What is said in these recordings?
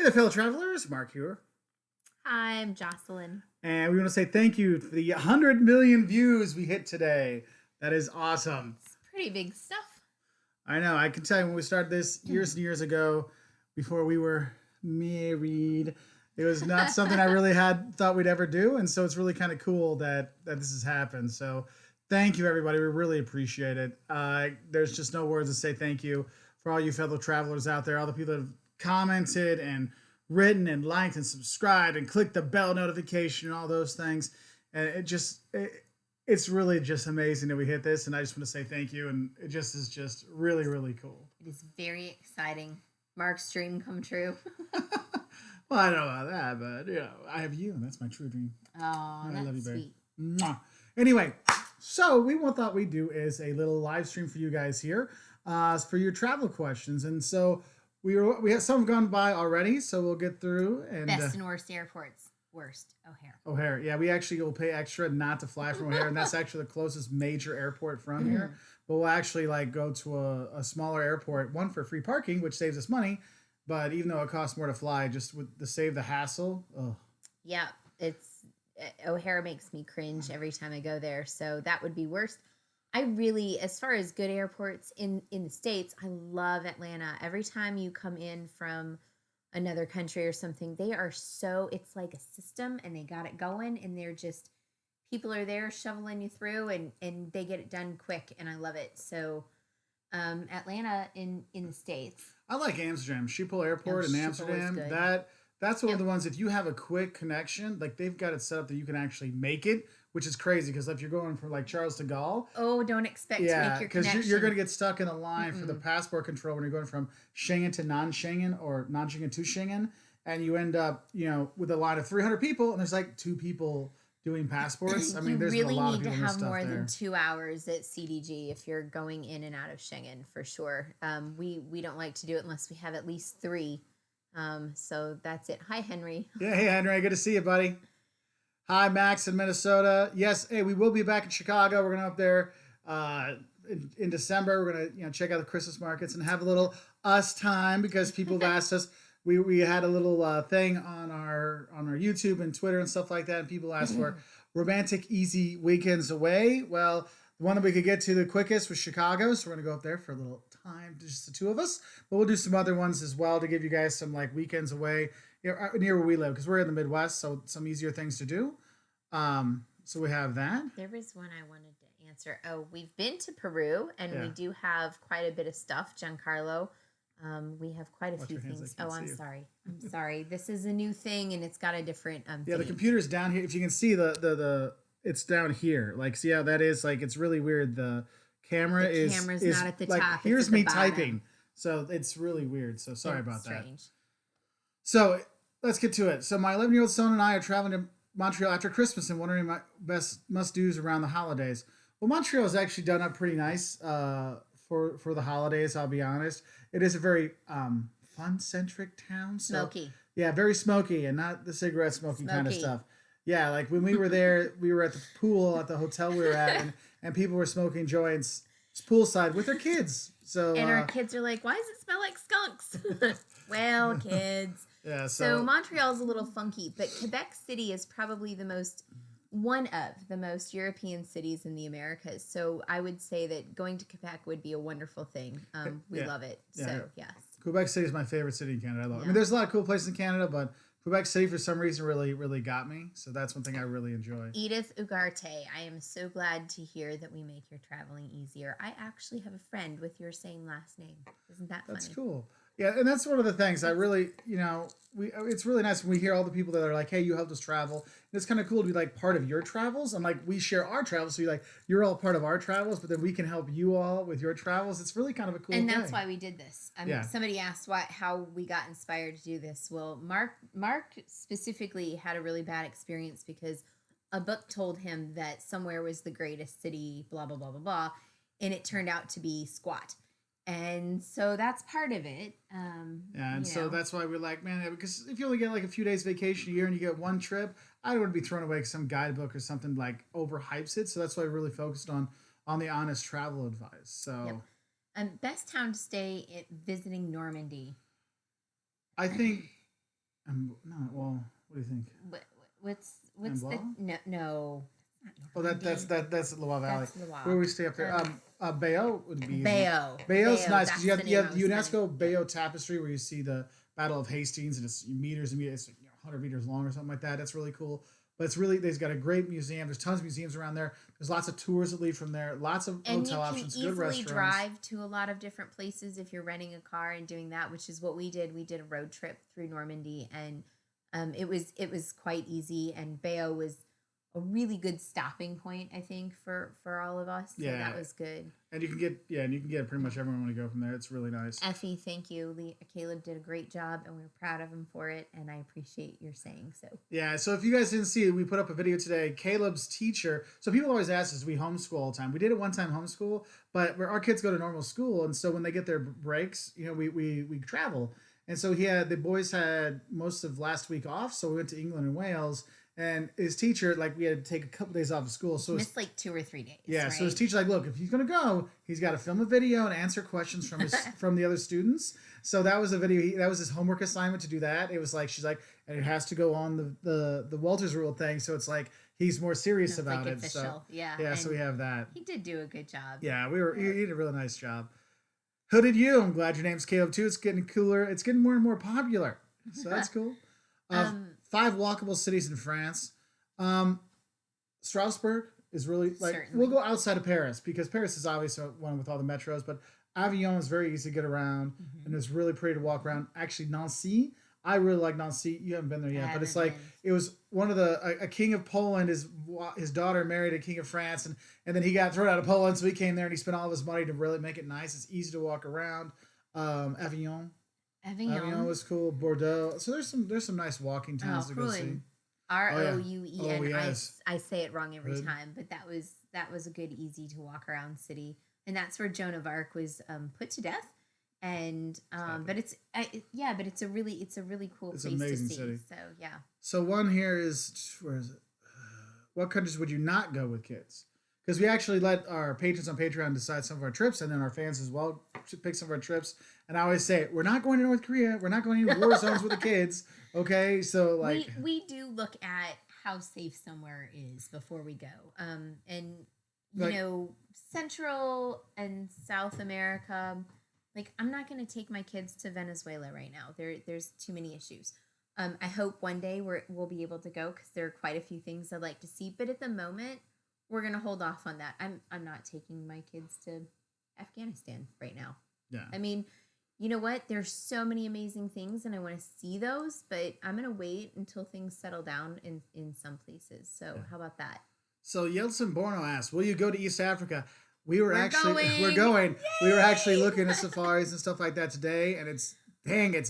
Hey there, fellow travelers. Mark here. Hi, I'm Jocelyn. And we want to say thank you for the 100 million views we hit today. That is awesome. It's pretty big stuff. I know. I can tell you when we started this years and years ago, before we were married, it was not something I really had thought we'd ever do. And so it's really kind of cool that this has happened. So thank you, everybody. We really appreciate it. There's just no words to say thank you for all you fellow travelers out there, all the people that have commented and written and liked and subscribed and clicked the bell notification and all those things. And it's really just amazing that we hit this. And I just want to say thank you. And it just is just really, really cool. It is very exciting. Mark's dream come true. Well, I don't know about that, but I have you, and that's my true dream. Oh, I that's love you, babe. sweet. Mwah. Anyway, so we thought we'd do is a little live stream for you guys here for your travel questions. And so we have some gone by already, so we'll get through. And Best and worst airports. Worst, O'Hare. O'Hare, yeah, we actually will pay extra not to fly from O'Hare, and that's actually the closest major airport from here. But we'll actually go to a smaller airport, one for free parking, which saves us money. But even though it costs more to fly, just to save the hassle. Oh. Yeah, it's O'Hare makes me cringe every time I go there, so that would be worst. I really, as far as good airports in the States, I love Atlanta. Every time you come in from another country or something, they are so, it's like a system and they got it going and they're just, people are there shoveling you through and they get it done quick and I love it. So Atlanta in the States. I like Amsterdam. Schiphol Airport in Schiphol is Amsterdam. good. That's one of the ones, if you have a quick connection, they've got it set up that you can actually make it, which is crazy because if you're going from Charles de Gaulle, Oh, don't expect to yeah, make your because connection. you're going to get stuck in a line for the passport control when you're going from Schengen to non-Schengen or non-Schengen to Schengen, and you end up, with a line of 300 people, and there's two people doing passports. I mean, there's really been a lot need of to people have stuff more there. than 2 hours at CDG if you're going in and out of Schengen for sure. We don't like to do it unless we have at least three. So that's it. Hi, Henry. Yeah, hey Henry, good to see you, buddy. Hi, Max in Minnesota. Yes, hey, we will be back in Chicago. We're gonna up there in December. We're gonna check out the Christmas markets and have a little us time because people have asked us. We had a little thing on our YouTube and Twitter and stuff like that, and people asked for romantic, easy weekends away. Well, the one that we could get to the quickest was Chicago, so we're gonna go up there for a little time, just the two of us. But we'll do some other ones as well to give you guys some weekends away near where we live because we're in the Midwest, so some easier things to do. So we have that. There was one I wanted to answer. Oh, we've been to Peru and we Yeah. do have quite a bit of stuff. Giancarlo, we have quite a Watch few your hands, things. I Oh, can't I'm see you. sorry. I'm sorry. This is a new thing and it's got a different Yeah, the theme. computer's down here. If you can see the it's down here. See how that is? It's really weird. The camera The is camera's is not at the top, it's here's at the me bottom. typing. So it's really weird. So sorry It's about that. strange. So let's get to it. So my 11-year-old son and I are traveling to Montreal after Christmas and wondering my best must-dos around the holidays. Well, Montreal is actually done up pretty nice for the holidays, I'll be honest. It is a very fun-centric town. So, Smoky. yeah, very smoky and not the cigarette smoking kind of Smoky. stuff. Yeah, when we were there, we were at the pool at the hotel we were at, and people were smoking joints poolside with their kids. So And our kids are like, why does it smell like skunks? Well, kids. yeah, So Montreal's a little funky, but Quebec City is probably one of the most European cities in the Americas. So I would say that going to Quebec would be a wonderful thing. We Yeah. love it. Yeah. So yes. Quebec City is my favorite city in Canada. I love it. I Yeah. mean, there's a lot of cool places in Canada, but Quebec City for some reason really, really got me. So that's one thing I really enjoy. Edith Ugarte, I am so glad to hear that we make your traveling easier. I actually have a friend with your same last name. Isn't that funny? That's cool. Yeah, and that's one of the things I really, it's really nice when we hear all the people that are like, hey, you helped us travel. And it's kind of cool to be part of your travels. And we share our travels. So you're all part of our travels, but then we can help you all with your travels. It's really kind of a cool And thing. that's why we did this. Yeah. Somebody asked how we got inspired to do this. Well, Mark specifically had a really bad experience because a book told him that somewhere was the greatest city, blah, blah, blah, blah, blah. And it turned out to be Squat. And so that's part of it. Yeah, and so that's why we're like, man, because if you only get a few days vacation a year and you get one trip, I don't want to be thrown away some guidebook or something overhypes it. So that's why we really focused on the honest travel advice. So Best town to stay visiting Normandy. I think No, well, what do you think? What, what's the Amboise? no? Oh, that's Loire Valley. That's Where Loire. we stay up there. Bayeux would be easy. Bayo. Bayeux's Bayo. nice because That's you the have you name I have was the trying to. UNESCO Bayeux Tapestry where you see the Battle of Hastings and it's meters and meters, it's 100 meters long or something like that. That's really cool. But it's really they've got a great museum. There's tons of museums around there. There's lots of tours that lead from there. Lots of And you hotel can options. Good easily restaurants. drive to a lot of different places if you're renting a car and doing that, which is what we did. We did a road trip through Normandy, and it was quite easy. And Bayeux was a really good stopping point, I think, for all of us. So Yeah. that was good. And you can get pretty much everyone when you go from there. It's really nice. Effie, thank you. Caleb did a great job, and we're proud of him for it. And I appreciate your saying so. Yeah, so if you guys didn't see it, we put up a video today. Caleb's teacher. So people always ask us, we homeschool all the time. We did it one time homeschool, but our kids go to normal school, and so when they get their breaks, we travel. And so the boys had most of last week off, so we went to England and Wales. And his teacher, like, we had to take a couple days off of school. So missed like 2 or 3 days. Yeah, right? so his teacher's like, look, if he's gonna go, he's got to film a video and answer questions from from the other students. So that was a video. That was his homework assignment to do that. It was like she's like, and it has to go on the Wolters rule thing. So it's like he's more serious It's about like it. official. So Yeah. so we have that. He did do a good job. Yeah, he did a really nice job. Hooded you. I'm glad your name's Caleb too. It's getting cooler. It's getting more and more popular. So that's cool. 5 walkable cities in France. Strasbourg is really like Certainly. we'll go outside of Paris because Paris is obviously one with all the metros, but Avignon is very easy to get around and it's really pretty to walk around. Actually, Nancy, I really like Nancy. You haven't been there yet, but it's like it was one of a king of Poland. His daughter married a king of France, and then he got thrown out of Poland, so he came there and he spent all of his money to really make it nice. It's easy to walk around. Avignon was cool. Bordeaux. So there's some nice walking towns to go see. Rouen. Yes. I say it wrong every time, but that was a good, easy to walk around city, and that's where Joan of Arc was put to death. And but it's a really cool place to see. City. So yeah. So one here is where is it? What countries would you not go with kids? Because we actually let our patrons on Patreon decide some of our trips, and then our fans as well pick some of our trips. And I always say, we're not going to North Korea. We're not going to any war zones with the kids. Okay, so like we do look at how safe somewhere is before we go. And Central and South America, like I'm not going to take my kids to Venezuela right now. There's too many issues. I hope one day we'll be able to go because there are quite a few things I'd like to see. But at the moment, we're gonna hold off on that. I'm not taking my kids to Afghanistan right now. Yeah. I mean, you know what? There's so many amazing things, and I want to see those. But I'm gonna wait until things settle down in some places. So how about that? So Yeltsin Borno asked, "Will you go to East Africa?" We're going. Yay! We were actually looking at safaris and stuff like that today, and it's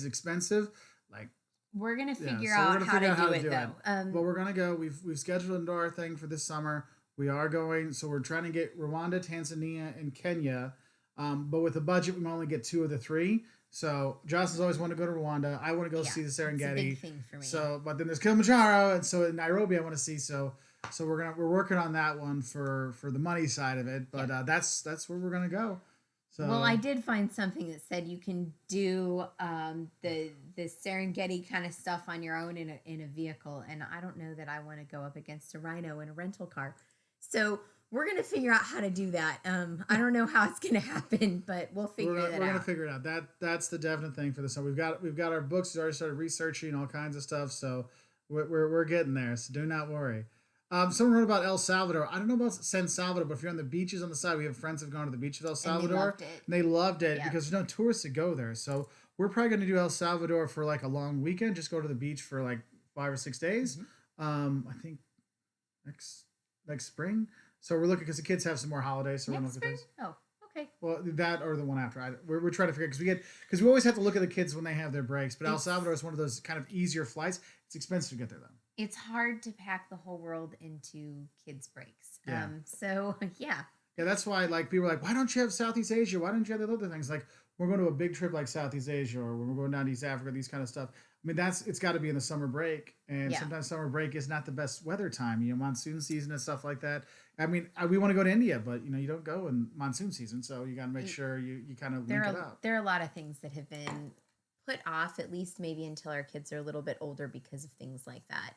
expensive. Like we're gonna figure out how to do it though. But we're gonna go. We've scheduled our thing for this summer. We are going, so we're trying to get Rwanda, Tanzania, and Kenya. But with the budget, we only get 2 of the 3. So Jocelyn's always wanted to go to Rwanda. I want to go see the Serengeti. It's a big thing for me. So, but then there's Kilimanjaro, and so in Nairobi, I want to see. So we're working on that one for the money side of it. But that's where we're gonna go. So well, I did find something that said you can do the Serengeti kind of stuff on your own in a vehicle, and I don't know that I want to go up against a rhino in a rental car. So we're gonna figure out how to do that. I don't know how it's gonna happen, but we'll figure that out. We're gonna figure it out. That's the definite thing for this. So we've got our books. We already started researching all kinds of stuff. So we're getting there. So do not worry. Someone wrote about El Salvador. I don't know about San Salvador, but if you're on the beaches on the side, we have friends who've gone to the beach of El Salvador. And they loved it because there's no tourists that go there. So we're probably going to do El Salvador for like a long weekend. Just go to the beach for like 5 or 6 days. I think next spring. So we're looking because the kids have some more holidays. So we're looking at things. Oh, okay. Well, that or the one after. We're trying to figure because we always have to look at the kids when they have their breaks. But El Salvador is one of those kind of easier flights. It's expensive to get there though. It's hard to pack the whole world into kids' breaks. Yeah. Yeah, that's why like people are like, why don't you have Southeast Asia? Why don't you have the other things? Like we're going to a big trip like Southeast Asia, or when we're going down to East Africa, these kind of stuff. I mean, it's got to be in the summer break, and sometimes summer break is not the best weather time. Monsoon season and stuff like that. I mean, we want to go to India, but you don't go in monsoon season, so you got to make sure you kind of link it up. There are a lot of things that have been put off at least maybe until our kids are a little bit older because of things like that.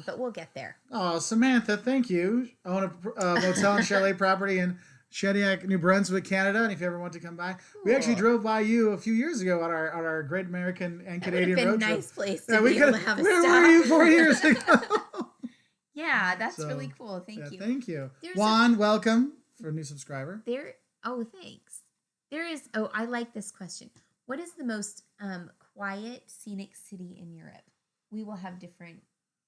But we'll get there. Oh, Samantha, thank you. I own a motel and chalet property in Shediac, New Brunswick, Canada. And if you ever want to come by, we actually Cool. drove by you a few years ago on our Great American and That would have Canadian been a road trip. nice place to Yeah, be able to have a where stop. were you 4 years ago? Yeah, that's So, really cool. Thank yeah, you. thank you. There's Juan, welcome for a new subscriber. Oh, thanks. I like this question. What is the most quiet scenic city in Europe? We will have different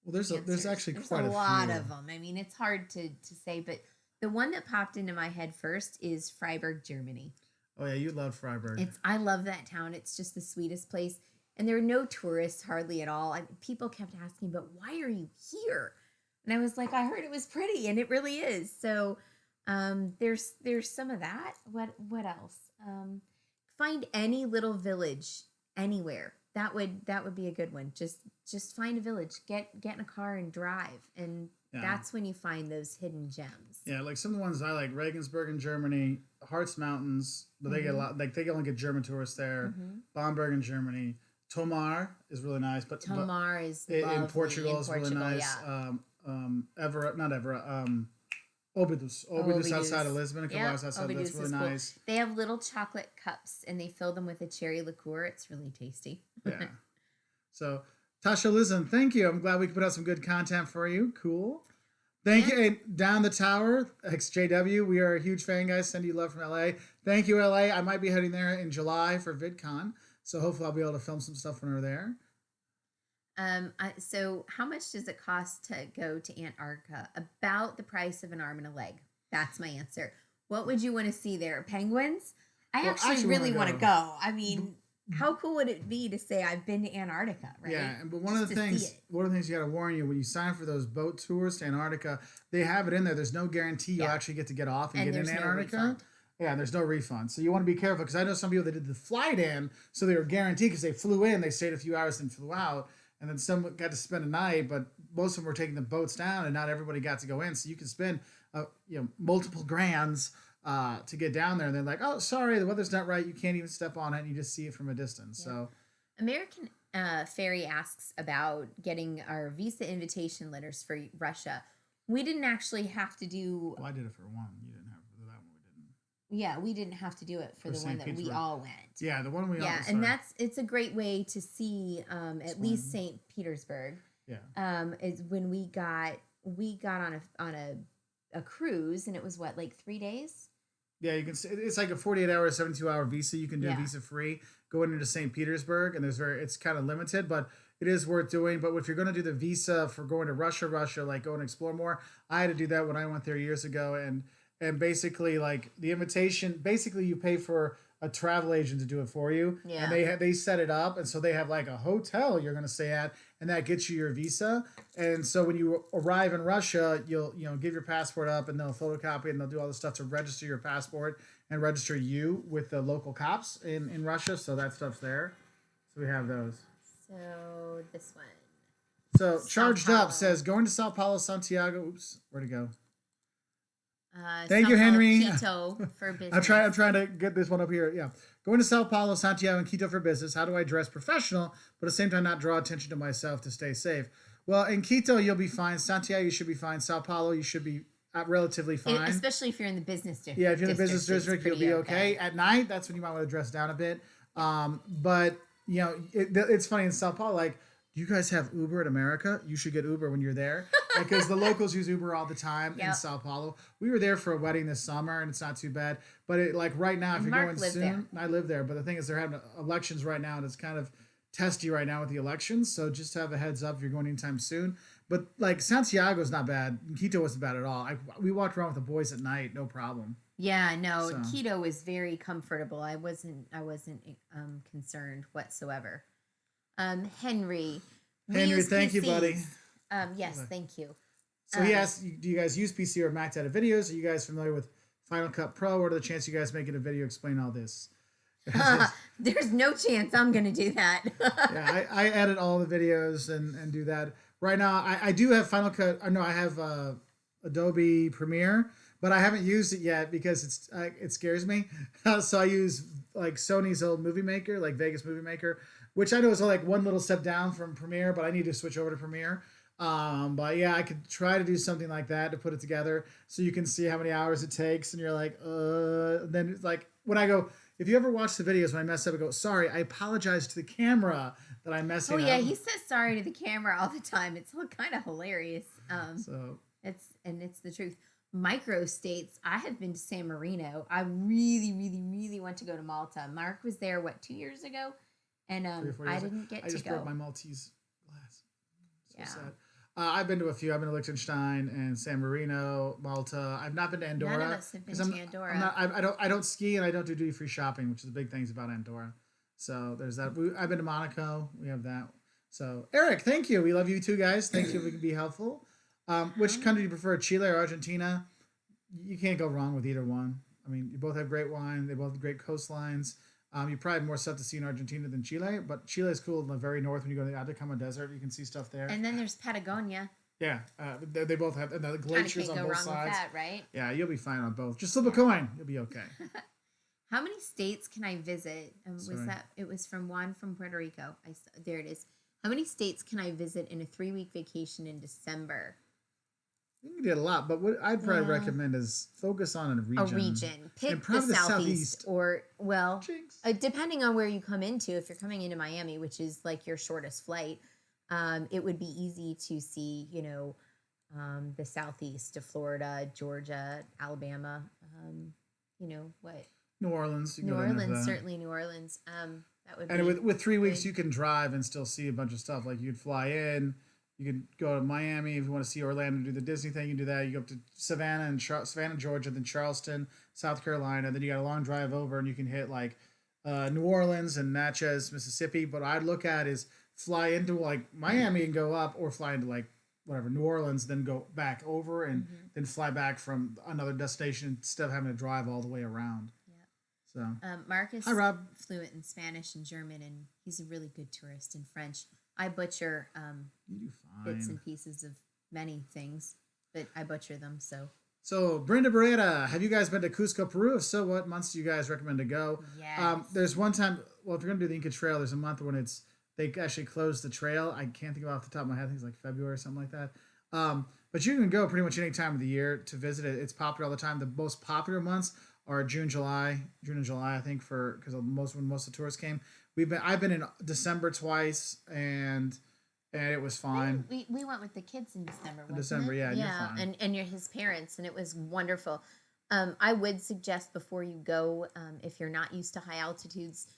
Well, there's answers. actually There's quite a lot few. of them. I mean, it's hard to say, but the one that popped into my head first is Freiburg, Germany. Oh yeah, you love Freiburg. I love that town. It's just the sweetest place, and there are no tourists hardly at all. People kept asking, "But why are you here?" And I was like, "I heard it was pretty, and it really is." So, there's some of that. What else? Find any little village anywhere. That would be a good one. Just find a village. Get in a car and drive, and Yeah. that's when you find those hidden gems. Yeah, like some of the ones I like, Regensburg in Germany, Harz Mountains, but they get a lot. Like they only get German tourists there. Bamberg in Germany, Tomar is really nice, but Tomar is in lovely. Portugal is really nice. Yeah. Everett, not Everett. Obidus outside of Lisbon, a couple hours outside. Obidus That's really is cool. nice. They have little chocolate cups and they fill them with a cherry liqueur. It's really tasty. Yeah. So Tasha Lizen, thank you. I'm glad we could put out some good content for you. Cool. Thank you. And Down the Tower, XJW. We are a huge fan, guys. Send you love from LA. Thank you, LA. I might be heading there in July for VidCon. So hopefully I'll be able to film some stuff when we're there. So how much does it cost to go to Antarctica? About the price of an arm and a leg. That's my answer. What would you want to see there? Penguins? I actually really want to go. I mean, how cool would it be to say I've been to Antarctica, right? Yeah, but one of the things you got to warn you when you sign for those boat tours to Antarctica, they have it in there. There's no guarantee you'll actually get to get off and get in Antarctica. Yeah, there's no refund. So you want to be careful because I know some people that did the flight in, so they were guaranteed because they flew in, they stayed a few hours and flew out, and then some got to spend a night, but most of them were taking the boats down, and not everybody got to go in. So you can spend multiple grands to get down there, and they're like, oh, sorry, the weather's not right. You can't even step on it. And you just see it from a distance. Yeah. So American Ferry asks about getting our visa invitation letters for Russia. We didn't actually have to do. Well, I did it for one. You didn't have to do that one. We didn't. Yeah, we didn't have to do it for the one that we all went. Yeah, the one we all. Yeah, and it's a great way to see at least St. Petersburg. Yeah. Is when we got on a cruise, and it was what, like 3 days. Yeah, you can. It's like a 48-hour, 72-hour visa. You can do visa free going into St. Petersburg, and it's kind of limited, but it is worth doing. But if you're going to do the visa for going to Russia, like go and explore more, I had to do that when I went there years ago, and basically like the invitation, basically you pay for a travel agent to do it for you, and they set it up, and so they have like a hotel you're going to stay at, and that gets you your visa. And so when you arrive in Russia, you'll give your passport up, and they'll photocopy it, and they'll do all the stuff to register your passport and register you with the local cops in Russia. So that stuff's there. So we have those. So this one. So Charged Up says going to Sao Paulo, Santiago. Oops, where'd it go? Thank you, Henry. Quito for business. I'm trying to get this one up here. Yeah. Going to Sao Paulo, Santiago, and Quito for business. How do I dress professional, but at the same time not draw attention to myself to stay safe? Well, in Quito, you'll be fine. Santiago, you should be fine. Sao Paulo, you should be relatively fine. Especially if you're in the business district. Yeah, if you're in the business district, you'll be okay. At night, that's when you might want to dress down a bit. But, it's funny in Sao Paulo, like, do you guys have Uber in America? You should get Uber when you're there because the locals use Uber all the time in Sao Paulo. We were there for a wedding this summer, and it's not too bad. But like right now, if you're going soon, I live there. But the thing is, they're having elections right now, and it's kind of testy right now with the elections. So just have a heads up if you're going anytime soon. But like Santiago's not bad. Quito wasn't bad at all. We walked around with the boys at night, no problem. Yeah, no, so. Quito was very comfortable. I wasn't concerned whatsoever. Henry, thank you, buddy. Yes, thank you. So he asked, do you guys use PC or Mac to edit videos? Are you guys familiar with Final Cut Pro? What are the chances you guys making a video explain all this? There's no chance I'm going to do that. Yeah, I edit all the videos and do that. Right now, I do have Final Cut. No, I have Adobe Premiere, but I haven't used it yet because it scares me. So I use like Sony's old Movie Maker, like Vegas Movie Maker, which I know is like one little step down from Premiere, but I need to switch over to Premiere. But yeah, I could try to do something like that to put it together so you can see how many hours it takes, and you're like, then it's like when I go, if you ever watch the videos when I mess up, I go, sorry, I apologize to the camera that I'm Oh messing yeah, up. he says sorry to the camera all the time. It's kind of hilarious. So It's the truth. Micro states. I have been to San Marino. I really, really, really want to go to Malta. Mark was there 2 years ago, and 3 or 4 years I ago, didn't get I to just go. broke my Maltese glass. So Yeah, sad. I've been to a few. I've been to Liechtenstein and San Marino, Malta. I've not been to Andorra. none of us have been 'cause to Andorra. I'm not. I don't ski and I don't do duty free shopping, which is the big things about Andorra. So there's that. I've been to Monaco. We have that. So Eric, thank you. We love you too, guys. Thank you if we can be helpful. Which country do you prefer, Chile or Argentina? You can't go wrong with either one. I mean, you both have great wine. They both have great coastlines. You probably have more stuff to see in Argentina than Chile, but Chile is cool in the very north. When you go to the Atacama Desert, you can see stuff there. And then there's Patagonia. Yeah, they both have and the Kind of glaciers can't on go both wrong with sides. that, right? Yeah, you'll be fine on both. Just flip a coin, you'll be okay. How many states can I visit? Was Sorry. that? It was from Juan from Puerto Rico. There it is. How many states can I visit in a 3-week vacation in December? You did a lot, but what I'd probably Well, recommend is focus on a region. a region. Pick And the probably the southeast, southeast. or well, Jinx. depending on where you come into. If you're coming into Miami, which is like your shortest flight, it would be easy to see, the southeast of Florida, Georgia, Alabama. What? New Orleans. You New go down there for Orleans, that. certainly New Orleans. That would And be with 3 weeks, good. you can drive and still see a bunch of stuff. Like you could fly in, you could go to Miami if you want to see Orlando, do the Disney thing. You can do that. You go up to Savannah and Savannah, Georgia, then Charleston, South Carolina. Then you got a long drive over, and you can hit like New Orleans and Natchez, Mississippi. But what I'd look at is fly into like Miami and go up, or fly into like whatever New Orleans, then go back over and then fly back from another destination instead of having to drive all the way around. So Marcus Hi, Rob. fluent in Spanish and German, and he's a really good tourist in French. I butcher you do bits fine. and pieces of many things, but I butcher them. So Brenda Beretta, have you guys been to Cusco, Peru? If so, what months do you guys recommend to go? Yes. There's one time. Well, if you're gonna do the Inca Trail, there's a month when they actually close the trail. I can't think of it off the top of my head. I think it's like February or something like that. But you can go pretty much any time of the year to visit it. It's popular all the time. The most popular months are June and July, I think, because when most of the tourists came. I've been in December twice, and it was fine. We went with the kids in December. In December, yeah, you're yeah, fine. and his parents, and it was wonderful. I would suggest before you go, if you're not used to high altitudes,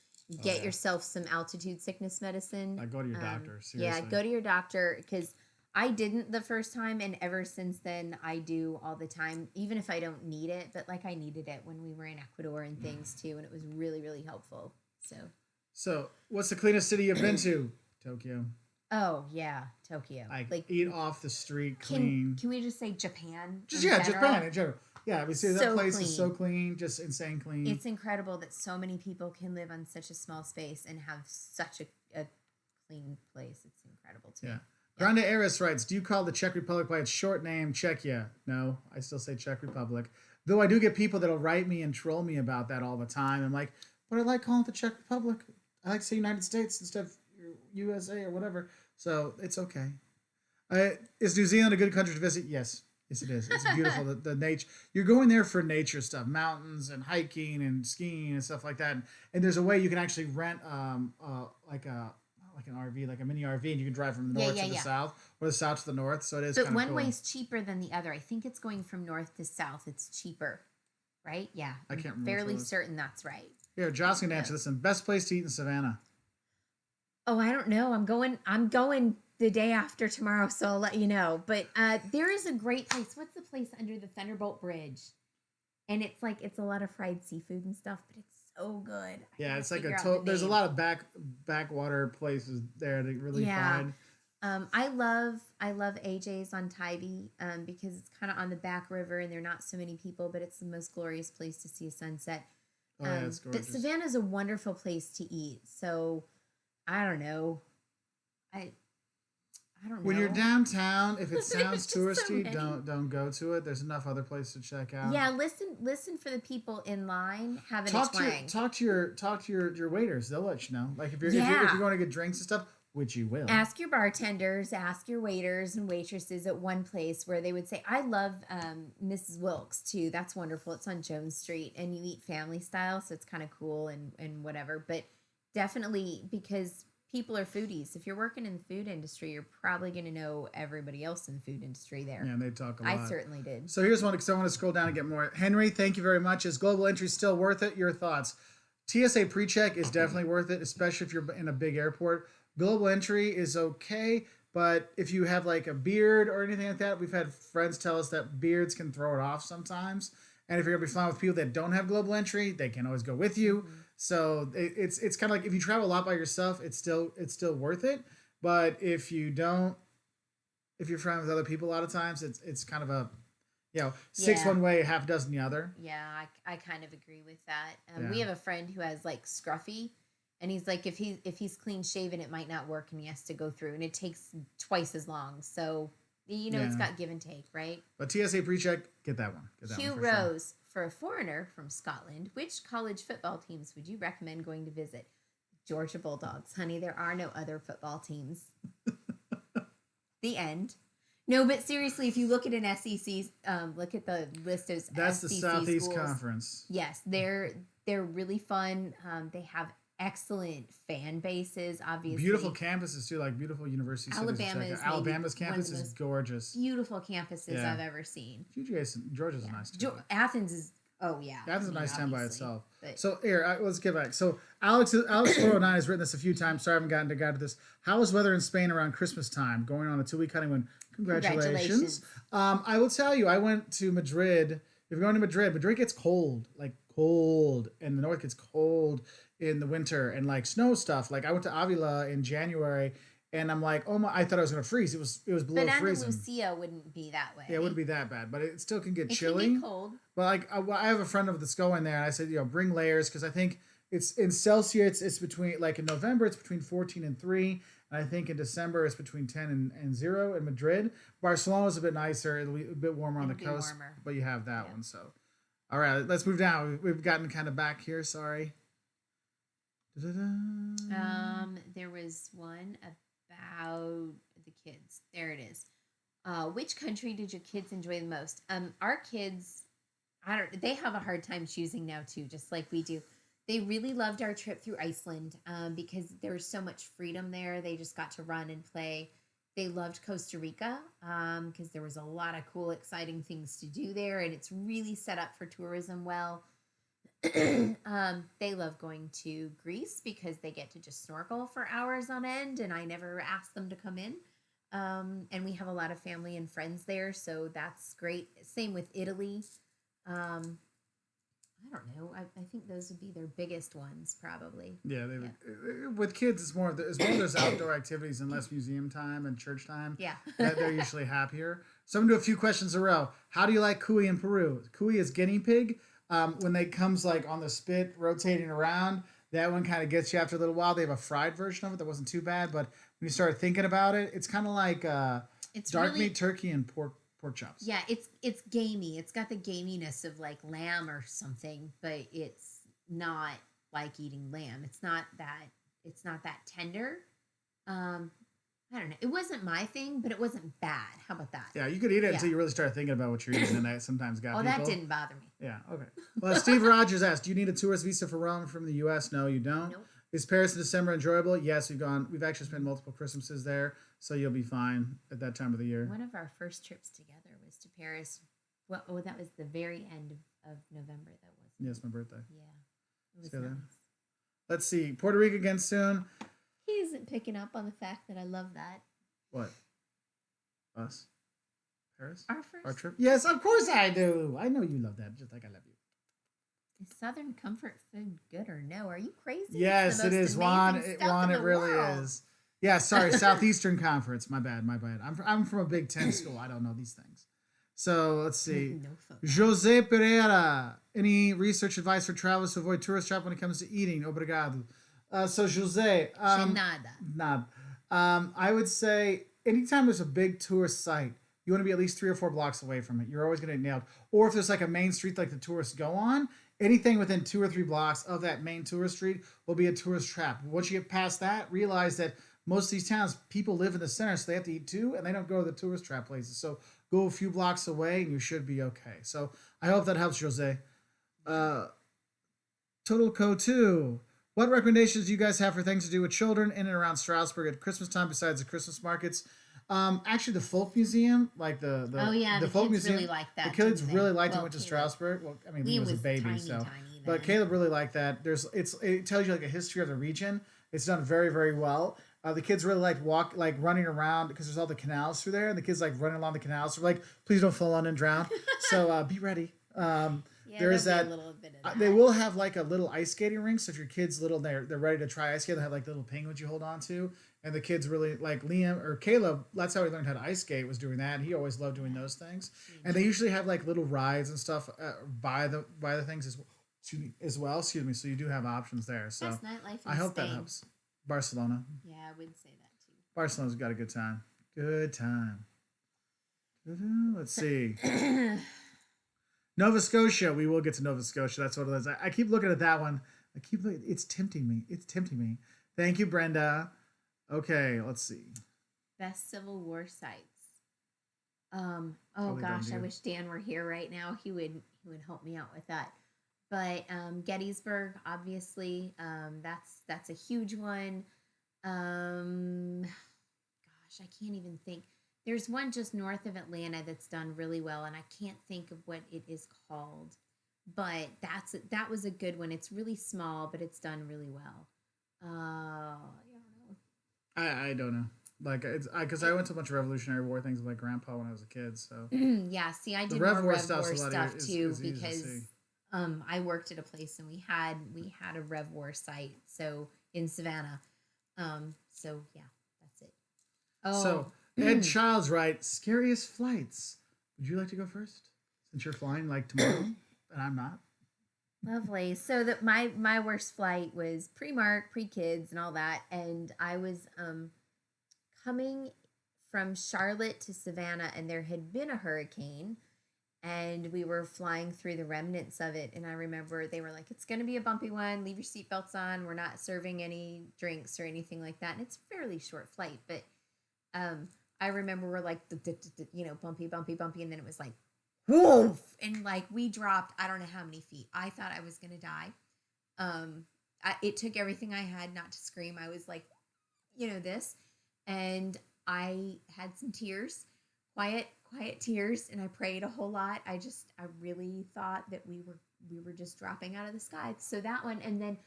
get yourself some altitude sickness medicine. Go to your doctor. Seriously. Yeah, go to your doctor, because I didn't the first time, and ever since then I do all the time, even if I don't need it. But like I needed it when we were in Ecuador and things too, and it was really, really helpful. So, what's the cleanest city you've been to? Tokyo. Oh yeah, Tokyo. Like eat off the street clean. Can we just say Japan? Just in general? Japan in general. Yeah, we see that So place clean. is so clean, just insane clean. It's incredible that so many people can live on such a small space and have such a clean place. It's incredible to me. Yeah. Grande Eris writes, do you call the Czech Republic by its short name, Czechia? No, I still say Czech Republic. Though I do get people that'll write me and troll me about that all the time. I'm like, but I like calling it the Czech Republic. I like to say United States instead of USA or whatever. So it's okay. Is New Zealand a good country to visit? Yes. Yes, it is. It's beautiful. The nature. You're going there for nature stuff, mountains and hiking and skiing and stuff like that. And there's a way you can actually rent like an RV, like a mini RV, and you can drive from the north to the south, or the south to the north. So it is. But one cool. way's cheaper than the other. I think it's going from north to south. It's cheaper, right? Yeah, I can't remember. Fairly certain that's right. Here, Josh can answer this. And best place to eat in Savannah. Oh, I don't know. I'm going the day after tomorrow, so I'll let you know. But there is a great place. What's the place under the Thunderbolt Bridge? And it's a lot of fried seafood and stuff, but it's so good. Yeah, it's like there's a lot of backwater places there to really find. I love AJ's on Tybee because it's kind of on the back river and there are not so many people, but it's the most glorious place to see a sunset. Oh, yeah, it's But gorgeous. Savannah's a wonderful place to eat. So I don't know. I I don't When you're know. downtown, if it sounds There's just so touristy, many. don't go to it. There's enough other places to check out. Yeah, listen for the people in line having a twang. Talk to your waiters. They'll let you know. Like if you're Yeah. going to get drinks and stuff, which you will. Ask your bartenders, ask your waiters and waitresses at one place where they would say, I love Mrs. Wilkes too. That's wonderful. It's on Jones Street and you eat family style, so it's kind of cool and whatever. But definitely because people are foodies. If you're working in the food industry, you're probably going to know everybody else in the food industry there. Yeah, and they talk a lot. I certainly did. So here's one because I want to scroll down and get more. Henry, thank you very much. Is global entry still worth it? Your thoughts? TSA pre-check is definitely worth it, especially if you're in a big airport. Global entry is okay, but if you have like a beard or anything like that, we've had friends tell us that beards can throw it off sometimes. And if you're gonna be flying with people that don't have global entry, they can always go with you. Mm-hmm. So it's kind of like if you travel a lot by yourself, it's still worth it. But if you don't, if you're flying with other people, a lot of times it's kind of a six Yeah. one way, half dozen the other. Yeah, I kind of agree with that. We Yeah. have a friend who has like scruffy, and he's like, if he's clean shaven, it might not work, and he has to go through, and it takes twice as long. So it's Yeah. got give and take, right? But TSA pre-check, get that one. Get that Hugh one for sure. Rose, for a foreigner from Scotland, which college football teams would you recommend going to visit? Georgia Bulldogs, honey. There are no other football teams. The end. No, but seriously, if you look at an SEC, look at the list of That's the SEC Southeast schools. Conference. Yes, they're really fun. They have excellent fan bases. Obviously, Beautiful campuses too, like beautiful university cities to check out. Alabama's Alabama's maybe one campus of the is most gorgeous. beautiful campuses Yeah. I've ever seen. Georgia's Yeah. nice too. Athens is. Oh yeah, That's a nice town by obviously, itself. but- So here, let's get back. So Alex 409 has written this a few times. Sorry, I haven't gotten to guide to this. How is weather in Spain around Christmas time? Going on a 2-week honeymoon. Congratulations. I will tell you, I went to Madrid. If you're going to Madrid, Madrid gets cold, like cold, and the north gets cold in the winter, and like snow stuff. Like I went to Avila in January, and I'm like, oh my! I thought I was gonna freeze. It was below But freezing. Andalusia wouldn't be that way. Yeah, it wouldn't be that bad, but it still can get It chilly. can get cold. But like I have a friend of that's going there, and I said, bring layers because I think it's in Celsius. It's between like in November it's between 14 and 3, and I think in December it's between 10 and 0 in Madrid. Barcelona's a bit nicer, it'll be a bit warmer on the It'll be coast, warmer. but you have that Yeah. one. So, all right, let's move down. We've gotten kind of back here. Sorry. Da-da-da. There was one about the kids. There it is. Which country did your kids enjoy the most? Our kids, they have a hard time choosing now too, just like we do. They really loved our trip through Iceland because there was so much freedom there. They just got to run and play. They loved Costa Rica because there was a lot of cool, exciting things to do there, and it's really set up for tourism well. They love going to Greece because they get to just snorkel for hours on end, and I never asked them to come in. And we have a lot of family and friends there, so that's great. Same with Italy. I don't know. I think those would be their biggest ones, probably. Yeah, with kids, it's more of as long as there's outdoor activities and less museum time and church time. Yeah. They're usually happier. So I'm gonna do a few questions in a row. How do you like cuy in Peru? Cuy is guinea pig. When they comes like on the spit rotating around, that one kind of gets you after a little while. They have a fried version of it that wasn't too bad, but when you start thinking about it, it's kind of like It's dark really, meat turkey and pork chops. yeah, it's gamey. It's got the gaminess of like lamb or something, but it's not like eating lamb. It's not that tender. I don't know. It wasn't my thing, but it wasn't bad. How about that? Yeah, you could eat it Yeah. until you really start thinking about what you're eating, and that sometimes got Oh, people. that didn't bother me. Yeah, okay. Well, Steve Rogers asked, do you need a tourist visa for Rome from the U.S.? No, you don't. Nope. Is Paris in December enjoyable? Yes, we've actually spent multiple Christmases there, so you'll be fine at that time of the year. One of our first trips together was to Paris. Well, that was the very end of November. That was. Yes, my birthday. Yeah. It was See you then. nice. Let's see. Puerto Rico again soon. He isn't picking up on the fact that I love that. What? Us? Paris? Our first Our trip? Yes, of course I do. I know you love that, just like I love you. Is Southern comfort food good or no? Are you crazy? It's Yes, the it most is, Juan. amazing stuff in It the really world. is. Yeah, sorry, Southeastern Conference. My bad. I'm from a Big Ten school. I don't know these things. So let's see. No photo. Jose Pereira. Any research advice for travelers to avoid tourist trap when it comes to eating? Obrigado. So Jose. Nada. Nada. I would say anytime there's a big tourist site, you want to be at least 3 or 4 blocks away from it. You're always going to get nailed. Or if there's like a main street like the tourists go on, anything within 2 or 3 blocks of that main tourist street will be a tourist trap. Once you get past that, realize that most of these towns, people live in the center, so they have to eat too, and they don't go to the tourist trap places. So go a few blocks away, and you should be okay. So I hope that helps, Jose. Uh, Total Co 2. What recommendations do you guys have for things to do with children in and around Strasbourg at Christmas time besides the Christmas markets? Actually, the folk museum, like the folk kids museum, really liked that. the kids didn't really they? liked it. Well, Went to Caleb. Strasbourg. Well, I mean, he Liam was a was baby, tiny, so tiny but then. Caleb really liked that. It tells you like a history of the region. It's done very very well. The kids really liked running around because there's all the canals through there, and the kids like running along the canals. So like, please don't fall on and drown. So be ready. Yeah, There is there'll that. be a little bit of that. They will have like a little ice skating rink. So if your kids little, they're ready to try ice skate. They have like little penguins you hold on to, and the kids really like Liam or Caleb. That's how he learned how to ice skate, was doing that. And he always loved doing those things. And they usually have like little rides and stuff by the things as well. Excuse me. So you do have options there. So Best nightlife in I hope Spain. that helps. Barcelona. Yeah, I would say that too. Barcelona's got a good time. Good time. Let's see. Nova Scotia. We will get to Nova Scotia. That's what it is. I keep looking at that one. It's tempting me. It's tempting me. Thank you, Brenda. Okay, let's see. Best Civil War sites. Oh Probably gosh, don't I do. wish Dan were here right now. He would help me out with that. But Gettysburg, obviously, that's a huge one. Gosh, I can't even think. There's one just north of Atlanta that's done really well, and I can't think of what it is called. But that was a good one. It's really small, but it's done really well. I don't know. I don't know. Like it's because I went to a bunch of Revolutionary War things with my grandpa when I was a kid. So Yeah, see, I the did Rev more War Rev stuff's War a lot stuff too is easy to because see. I worked at a place and we had a Rev War site so in Savannah. So yeah, that's it. Oh, So Ed Child's right. Scariest flights. Would you like to go first? Since you're flying like tomorrow and I'm not. lovely. So that my worst flight was pre-Mark, pre-kids, and all that, and I was coming from Charlotte to Savannah, and there had been a hurricane, and we were flying through the remnants of it. And I remember they were like, "It's going to be a bumpy one. Leave your seatbelts on. We're not serving any drinks or anything like that." And it's a fairly short flight, but I remember we're like, bumpy, bumpy, bumpy, and then it was like, woof, and like we dropped. I don't know how many feet. I thought I was going to die. It took everything I had not to scream. I was like, this. And I had some tears, quiet tears, and I prayed a whole lot. I really thought that we were just dropping out of the sky. So that one, and then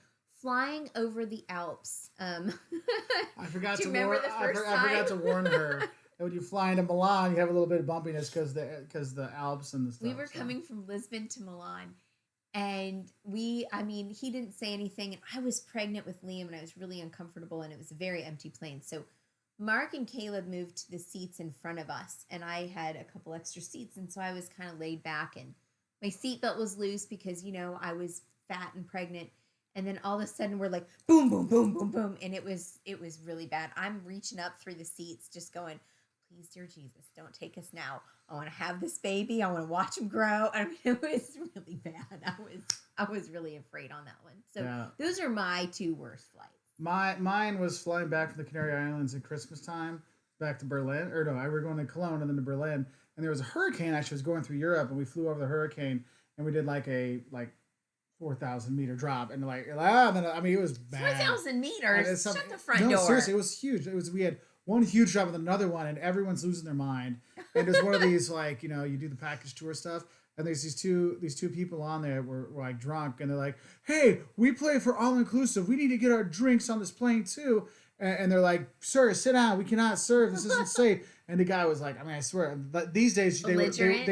flying over the Alps. I forgot Do to you remember warn. the first I forgot to time? warn her that when you fly into Milan, you have a little bit of bumpiness because the Alps and the stuff. We were coming from Lisbon to Milan, and he didn't say anything, and I was pregnant with Liam, and I was really uncomfortable, and it was a very empty plane. So Mark and Caleb moved to the seats in front of us, and I had a couple extra seats, and so I was kind of laid back, and my seatbelt was loose because I was fat and pregnant. And then all of a sudden we're like boom, boom, boom, boom, boom, and it was really bad. I'm reaching up through the seats, just going, "Please, dear Jesus, don't take us now. I want to have this baby. I want to watch him grow." I mean, it was really bad. I was really afraid on that one. So Yeah. those are my two worst flights. Mine was flying back from the Canary Islands at Christmas time back to Berlin. Or no, I were going to Cologne and then to Berlin. And there was a hurricane actually was going through Europe, and we flew over the hurricane, and we did like a 4,000-meter drop, and it was bad. 4,000 And meters. it's Shut the front no, door. seriously, it was huge. We had one huge drop and another one, and everyone's losing their mind. And there's one of these you do the package tour stuff, and there's these two people on there were like drunk, and they're like, "Hey, we play for all inclusive. We need to get our drinks on this plane too." And they're like, "Sir, sit down. We cannot serve. This isn't safe." And the guy was like, I swear, but these days they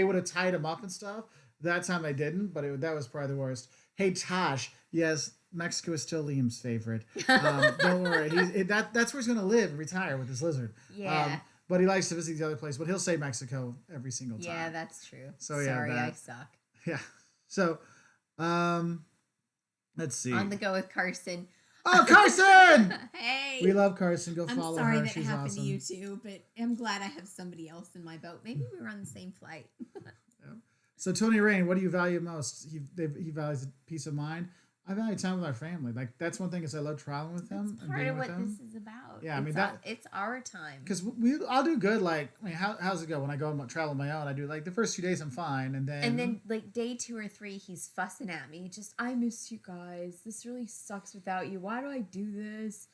would have tied him up and stuff. That time they didn't, but that was probably the worst. Hey Tosh, yes, Mexico is still Liam's favorite. Don't worry, that's where he's gonna live and retire with his lizard. Yeah. But he likes to visit the other place. But he'll say Mexico every single time. Yeah, that's true. So, yeah, Sorry, that. I suck. Yeah. So, let's see. On the go with Carson. Oh, Carson! Hey. We love Carson. Go I'm follow sorry her. that She's happened awesome. to you too, but I'm glad I have somebody else in my boat. Maybe we were on the same flight. Yeah. So Tony Rain, what do you value most? He values peace of mind. I value time with our family. Like that's one thing is I love traveling with That's them and part being of with what this them. is about. Yeah, I mean It's our time. because I'll do good. Like I mean, how's it go when I go and travel on my own? I do like the first 2 days I'm fine, And then like day 2 or 3, he's fussing at me. Just I miss you guys. This really sucks without you. Why do I do this?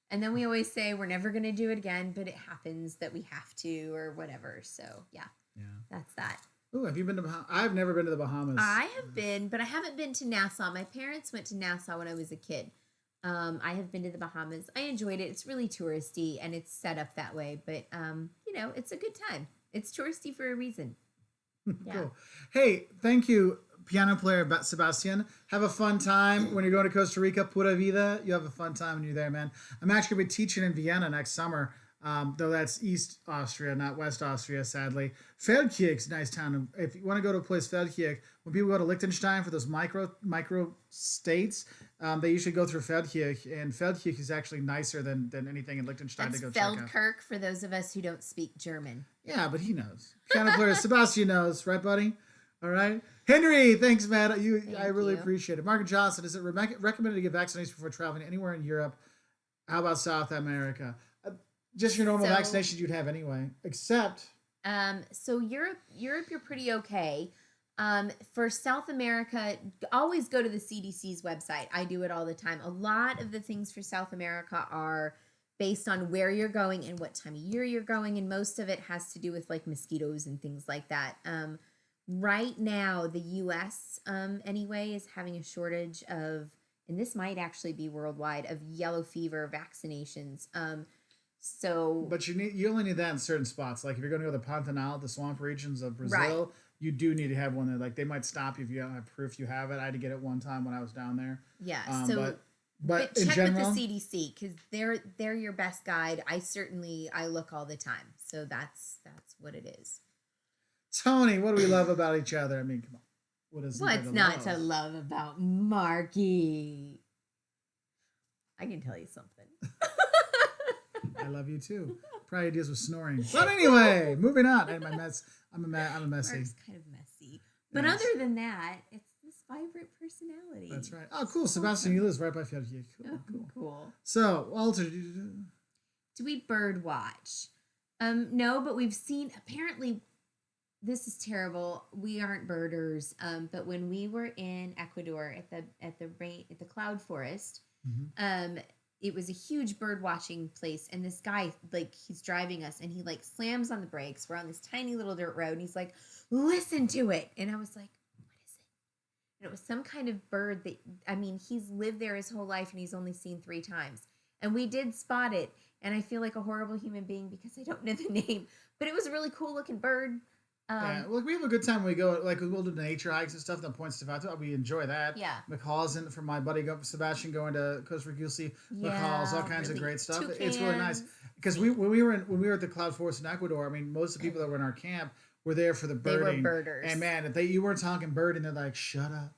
And then we always say we're never gonna do it again, but it happens that we have to or whatever. So yeah, yeah. that's that. Oh, have you been to? I've never been to the Bahamas. I have been, but I haven't been to Nassau. My parents went to Nassau when I was a kid. I have been to the Bahamas. I enjoyed it. It's really touristy and it's set up that way, but it's a good time. It's touristy for a reason. Yeah. Cool. Hey, thank you, piano player Sebastian. Have a fun time when you're going to Costa Rica. Pura vida. You have a fun time when you're there, man. I'm actually going to be teaching in Vienna next summer. Though that's East Austria, not West Austria, sadly. Feldkirch's a nice town. If you want to go to a place, Feldkirch, when people go to Liechtenstein for those micro states, they usually go through Feldkirch, and Feldkirch is actually nicer than anything in Liechtenstein That's to go check out. Feldkirch for those of us who don't speak German. Yeah, but he knows. Piano player Sebastian knows, right, buddy? All right. Henry, thanks, man. I really appreciate it. Margaret Johnson, is it recommended to get vaccinations before traveling anywhere in Europe? How about South America? Just your normal vaccinations you'd have anyway, except. So Europe, you're pretty okay. For South America, always go to the CDC's website. I do it all the time. A lot of the things for South America are based on where you're going and what time of year you're going, and most of it has to do with like mosquitoes and things like that. Right now, the U.S. Anyway is having a shortage of, and this might actually be worldwide, of yellow fever vaccinations. But you only need that in certain spots. Like if you're going to go to the Pantanal, the swamp regions of Brazil, you do need to have one there. Like they might stop you if you don't have proof you have it. I had to get it one time when I was down there. Yeah. But check in general, with the CDC because they're your best guide. I look all the time, so that's what it is. Tony, what do we love about each other? I mean, come on, what's not to love about Marky? I can tell you something. I love you too. Probably deals with snoring. But anyway, moving on. I'm a messy. Mark's kind of messy. But other than that, it's this vibrant personality. That's right. Oh, cool. Sebastian, you live right by Feldkirch. Cool. So, Walter, do we bird watch? No, but we've seen, apparently, this is terrible. We aren't birders. But when we were in Ecuador at the cloud forest, it was a huge bird watching place, and this guy, like, he's driving us and he like slams on the brakes. We're on this tiny little dirt road and he's like, listen to it. And I was like, what is it? And it was some kind of bird that, I mean, he's lived there his whole life and he's only seen 3 times. And we did spot it, and I feel like a horrible human being because I don't know the name, but it was a really cool looking bird. Yeah, well, we have a good time when we go. Like we'll do nature hikes and stuff that points stuff out. We enjoy that. Yeah. McCall's in for my buddy Sebastian going to Costa Rica. You'll see McCall's, all kinds of great stuff. Toucans. It's really nice because when we were at the Cloud Forest in Ecuador, I mean, most of the people that were in our camp were there for the birding. They were birders. And man, if you weren't talking birding, they're like, shut up.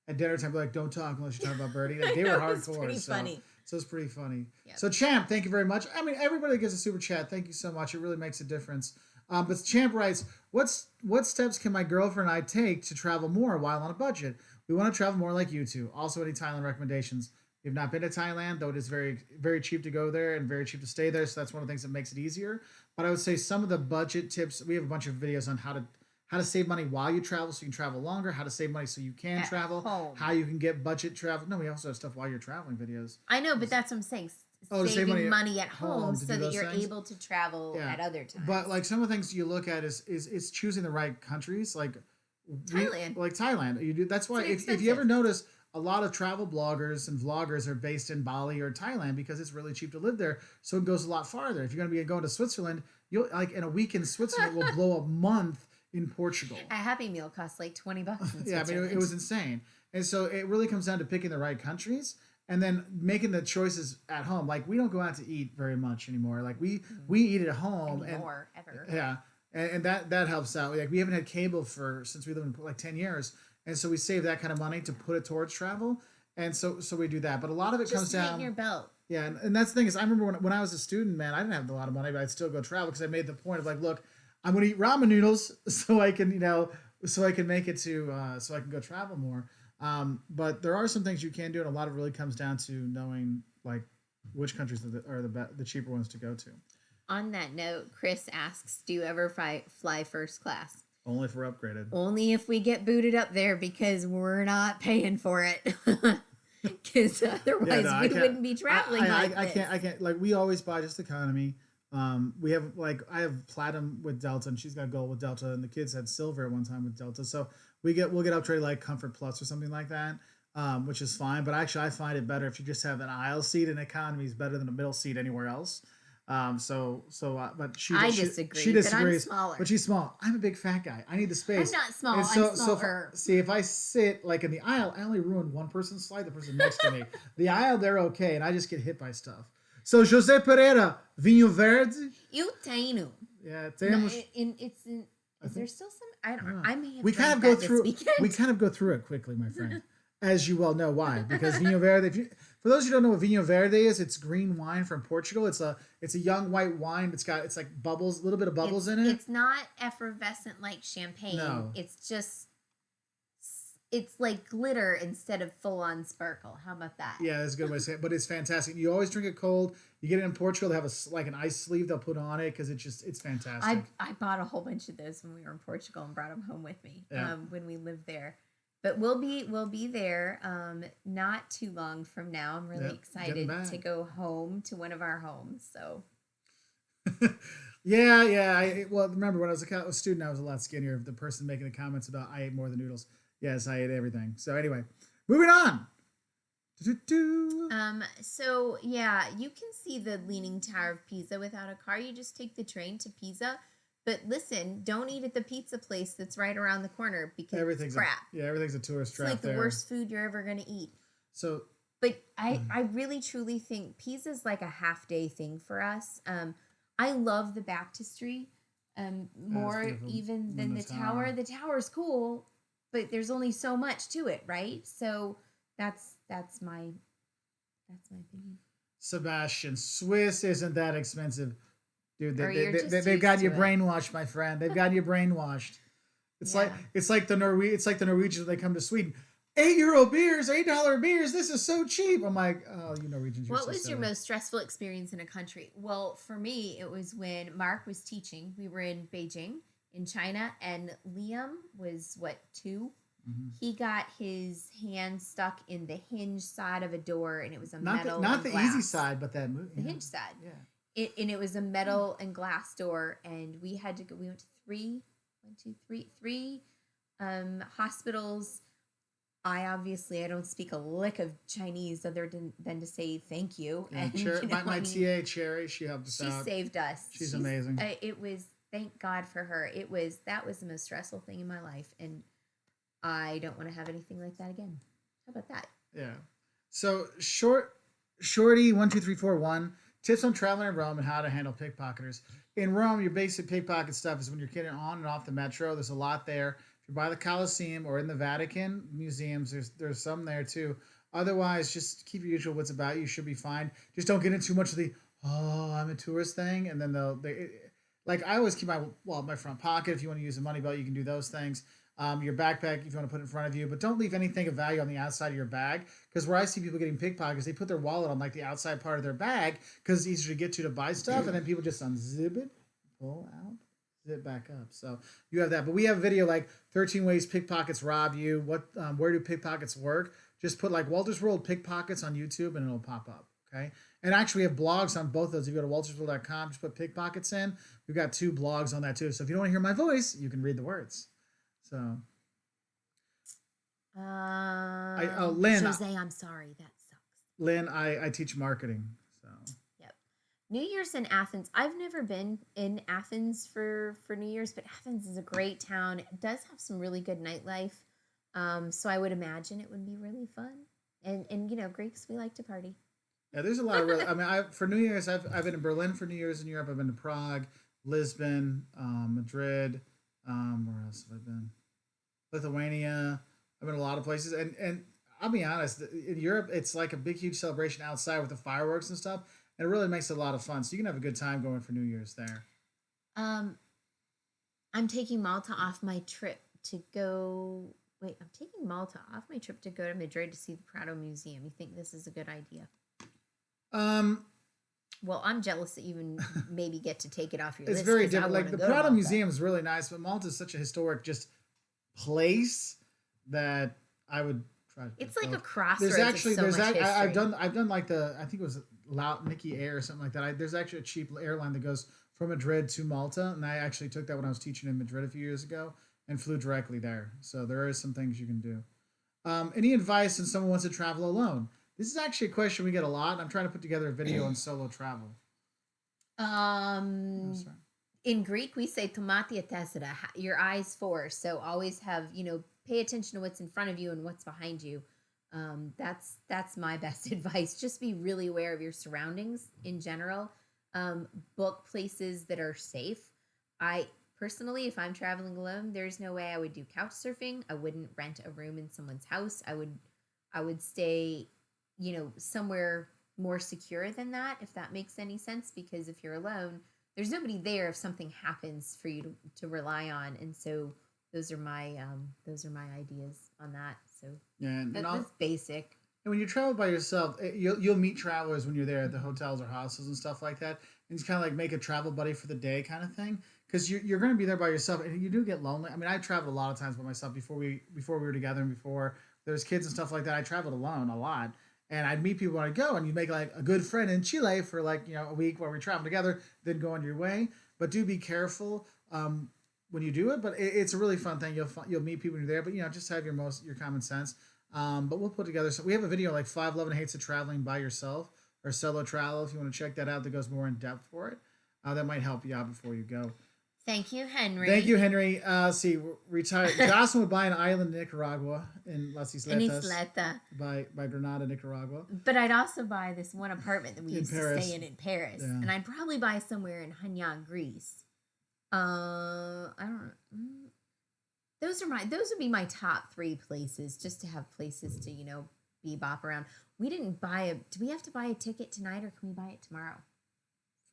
At dinner time, they're like, don't talk unless you talk about birding. Like, they were hardcore. It's pretty funny. So it's pretty funny. Yep. So Champ, thank you very much. I mean, everybody that gives a super chat, thank you so much. It really makes a difference. But Champ writes, what steps can my girlfriend and I take to travel more while on a budget? We want to travel more like you two. Also, any Thailand recommendations? We've not been to Thailand, though it is very, very cheap to go there and very cheap to stay there. So that's one of the things that makes it easier. But I would say some of the budget tips, we have a bunch of videos on how to save money while you travel so you can travel longer, how to save money so you can travel, how you can get budget travel. No, we also have stuff while you're traveling videos. I know, but that's what I'm saying. Saving money at home so that you're able to travel at other times. But like some of the things you look at is choosing the right countries, like Thailand. You do. That's why if you ever notice, a lot of travel bloggers and vloggers are based in Bali or Thailand because it's really cheap to live there. So it goes a lot farther. If you're going to be going to Switzerland, you'll like in a week in Switzerland will blow a month in Portugal. A Happy Meal costs like $20. Yeah, I mean it was insane. And so it really comes down to picking the right countries. And then making the choices at home. Like we don't go out to eat very much anymore. Like we eat at home ever. Yeah, and that helps out. Like we haven't had cable since we lived in like 10 years, and so we save that kind of money to put it towards travel. And so we do that. But a lot of it comes Just tighten down. your belt. Yeah, and that's the thing is, I remember when I was a student, man, I didn't have a lot of money, but I'd still go travel because I made the point of like, look, I'm going to eat ramen noodles so I can, so I can make it to, so I can go travel more. But there are some things you can do, and a lot of it really comes down to knowing like which countries are the cheaper ones to go to. On that note, Chris asks, "Do you ever fly first class?" Only if we're upgraded. Only if we get booted up there because we're not paying for it. Because otherwise we wouldn't be traveling like this. I can't. Like we always buy just economy. We have like I have platinum with Delta, and she's got gold with Delta, and the kids had silver at one time with Delta. So we'll get upgraded like Comfort Plus or something like that, which is fine. But actually, I find it better if you just have an aisle seat, and economy is better than a middle seat anywhere else. But I disagree. She disagrees. But I'm smaller. But she's small. I'm a big fat guy. I need the space. I'm not small. And I'm smaller. If I sit like in the aisle, I only ruin one person's slide. The person next to me. The aisle, they're okay, and I just get hit by stuff. So Jose Pereira, Vinho Verde. Eu tenho. Yeah, temos. Is there still some? I don't know. I may have. We kind of go through. We kind of go through it quickly, my friend. As you well know why, because Vinho Verde. For those who don't know what Vinho Verde is, it's green wine from Portugal. It's a young white wine. It's like bubbles, a little bit of bubbles in it. It's not effervescent like champagne. No. It's like glitter instead of full on sparkle. How about that? Yeah, that's a good way to say it. But it's fantastic. You always drink it cold. You get it in Portugal. They have an ice sleeve they'll put on it because it's fantastic. I bought a whole bunch of those when we were in Portugal and brought them home with me when we lived there. But we'll be there not too long from now. I'm really excited to go home to one of our homes. So. yeah. Well, remember when I was a student, I was a lot skinnier. The person making the comments about I ate more than noodles. Yes, I ate everything. So anyway, moving on. So yeah, you can see the Leaning Tower of Pisa without a car. You just take the train to Pisa. But listen, don't eat at the pizza place that's right around the corner because it's crap. Everything's a tourist trap. It's like the worst food you're ever going to eat. So, but I really truly think Pisa's like a half day thing for us. I love the baptistry more even than the tower. The tower's cool, but there's only so much to it, right? So that's my opinion. Sebastian, Swiss isn't that expensive. Dude, they've got you brainwashed, my friend. They've got you brainwashed. It's like the Norwegians when they come to Sweden. €8 beers, $8 beers. This is so cheap. I'm like, oh, you Norwegians. What was your most stressful experience in a country? Well, for me, it was when Mark was teaching. We were in Beijing, in China, and Liam was 2. Mm-hmm. He got his hand stuck in the hinge side of a door, and it was metal. Not the easy side, but that the hinge side. Yeah. It was a metal and glass door, and we had to go. We went to three hospitals. I don't speak a lick of Chinese other than to say thank you. Yeah, and, my TA Cherry, she helped us out. She saved us. She's amazing. It was, thank God for her. That was the most stressful thing in my life, and I don't want to have anything like that again. How about that? Yeah. So Shorty 12341. Tips on traveling in Rome and how to handle pickpocketers. In Rome, your basic pickpocket stuff is when you're getting on and off the metro. There's a lot there. If you're by the Colosseum or in the Vatican museums, there's some there too. Otherwise, just keep your usual wits about you. You should be fine. Just don't get into too much of the I'm a tourist thing, and then like I always keep my front pocket. If you want to use a money belt, you can do those things. Your backpack, if you want to put it in front of you, but don't leave anything of value on the outside of your bag. Because where I see people getting pickpockets, they put their wallet on like the outside part of their bag because it's easier to get to buy stuff, and then people just unzip it, pull out, zip back up. So you have that. But we have a video like 13 ways pickpockets rob you. Where do pickpockets work? Just put like Wolters World pickpockets on YouTube, and it'll pop up. Okay. And actually, we have blogs on both those. If you go to woltersworld.com, just put pickpockets in. We've got 2 blogs on that too. So if you don't want to hear my voice, you can read the words. So, Lynn. Jose, I'm sorry, that sucks. Lynn, I teach marketing. So. Yep. New Year's in Athens. I've never been in Athens for New Year's, but Athens is a great town. It does have some really good nightlife. So I would imagine it would be really fun. And Greeks, we like to party. Yeah, there's a lot of really. I mean, for New Year's, I've been in Berlin for New Year's in Europe. I've been to Prague, Lisbon, Madrid. Where else have I been? Lithuania. I've been a lot of places, and I'll be honest. In Europe, it's like a big, huge celebration outside with the fireworks and stuff, and it really makes it a lot of fun. So you can have a good time going for New Year's there. Um, I'm taking Malta off my trip to go. Wait, I'm taking Malta off my trip to go to Madrid to see the Prado Museum. You think this is a good idea? Um, Well, I'm jealous that you even maybe get to take it off your it's list very because I different. want Like to the go to Prado Malta. Museum is really nice, but Malta is such a historic just place that I would try to It's pick like a both. crossroads of so There's much I've history. done like the I think it was Mickey Air or something like that. There's actually a cheap airline that goes from Madrid to Malta, and I actually took that when I was teaching in Madrid a few years ago and flew directly there. So there is some things you can do. Any advice when someone wants to travel alone? This is actually a question we get a lot. And I'm trying to put together a video on solo travel. Oh, Um, sorry. in Greek, we say tomati atesida, your eyes forward. So always have, pay attention to what's in front of you and what's behind you. That's my best advice. Just be really aware of your surroundings in general. Book places that are safe. I personally, if I'm traveling alone, there's no way I would do couch surfing. I wouldn't rent a room in someone's house. I would stay, somewhere more secure than that, if that makes any sense. Because if you're alone, there's nobody there if something happens for you to rely on. And so those are my ideas on that. So Yeah, that's basic. and when you travel by yourself, you'll meet travelers when you're there at the hotels or hostels and stuff like that. And it's kind of like make a travel buddy for the day kind of thing because you're going to be there by yourself and you do get lonely. I mean, I traveled a lot of times by myself before we were together and before there was kids and stuff like that. I traveled alone a lot. And I'd meet people when I go, and you make like a good friend in Chile for like a week while we travel together, then go on your way. But do be careful when you do it. But it's a really fun thing. You'll meet people when you're there. But just have your common sense. But we'll put together. So we have a video like 511 Hates of Traveling by Yourself or Solo Travel. If you want to check that out, that goes more in depth for it. That might help you out before you go. Thank you, Henry. Thank you, Henry. See, retired. Jocelyn would buy an island in Nicaragua in Las In Isletas Isleta. by Granada, Nicaragua. But I'd also buy this one apartment that we In used Paris. to stay in Paris. Yeah. And I'd probably buy somewhere in Hanyang, Greece. I don't know. Those would be my top 3 places, just to have places to, bebop around. We didn't do we have to buy a ticket tonight or can we buy it tomorrow?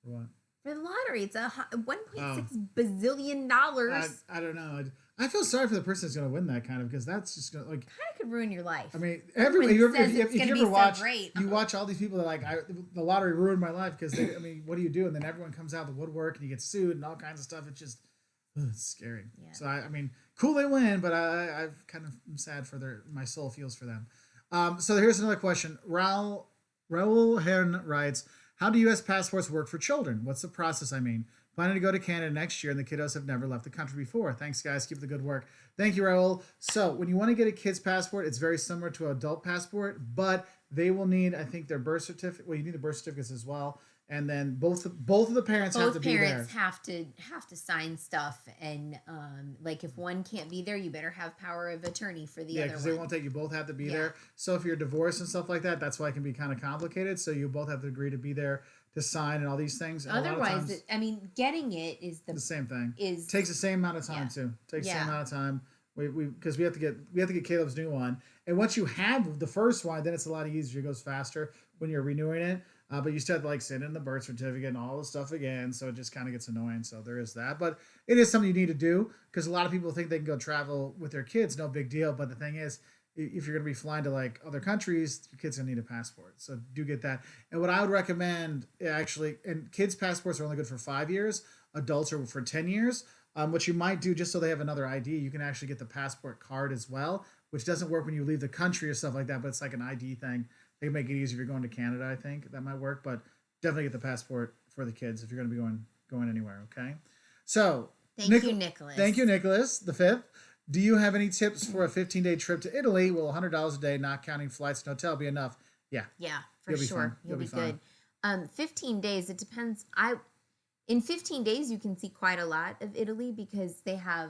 For what? For the lottery. It's a $1.6 Oh. bazillion dollars. I don't know. I feel sorry for the person that's going to win that kind of because that's just going to like. Kind of could ruin your life. I mean, Everyone says if it's you gonna ever be so watch, great. you watch all these people that the lottery ruined my life because I mean, what do you do? And then everyone comes out of the woodwork and you get sued and all kinds of stuff. It's just it's scary. Yeah. So I mean, cool they win, but I've kind of am sad for my soul feels for them. So here's another question. Raul Hearn writes, how do U.S. passports work for children? What's the process? I mean, planning to go to Canada next year, and the kiddos have never left the country before. Thanks, guys. Keep the good work. Thank you, Raul. So when you want to get a kid's passport, it's very similar to an adult passport, but they will need, I think, their birth certificate. Well, you need the birth certificates as well. And then both of the parents have to be there. Both parents have to sign stuff, and like if one can't be there, you better have power of attorney for the other one. Yeah, because they won't take you both have to be there. So if you're divorced and stuff like that, that's why it can be kind of complicated. So you both have to agree to be there to sign and all these things. And Otherwise, getting it is the same thing. Takes the same amount of time too. Takes the same Yeah. amount of time. Because we have to get Caleb's new one, and once you have the first one, then it's a lot easier. It goes faster when you're renewing it. But you still have to like send in the birth certificate and all the stuff again, so it just kind of gets annoying. So there is that, but it is something you need to do because a lot of people think they can go travel with their kids, no big deal. But the thing is, if you're going to be flying to like other countries, your kids gonna need a passport. So do get that. And what I would recommend actually, and kids' passports are only good for 5 years. Adults are for 10 years. What you might do just so they have another ID, you can actually get the passport card as well, which doesn't work when you leave the country or stuff like that, but it's like an ID thing. They can make it easier if you're going to Canada. I think that might work, but definitely get the passport for the kids if you're going to be going anywhere. Okay. So Thank you, Nicholas. Thank you, Nicholas. The fifth. Do you have any tips for a 15-day trip to Italy? Will $100 a day, not counting flights and hotel, be enough? Yeah. Yeah, for You'll be sure. fine. You'll be fine. good. 15 days. It depends. In 15 days you can see quite a lot of Italy because they have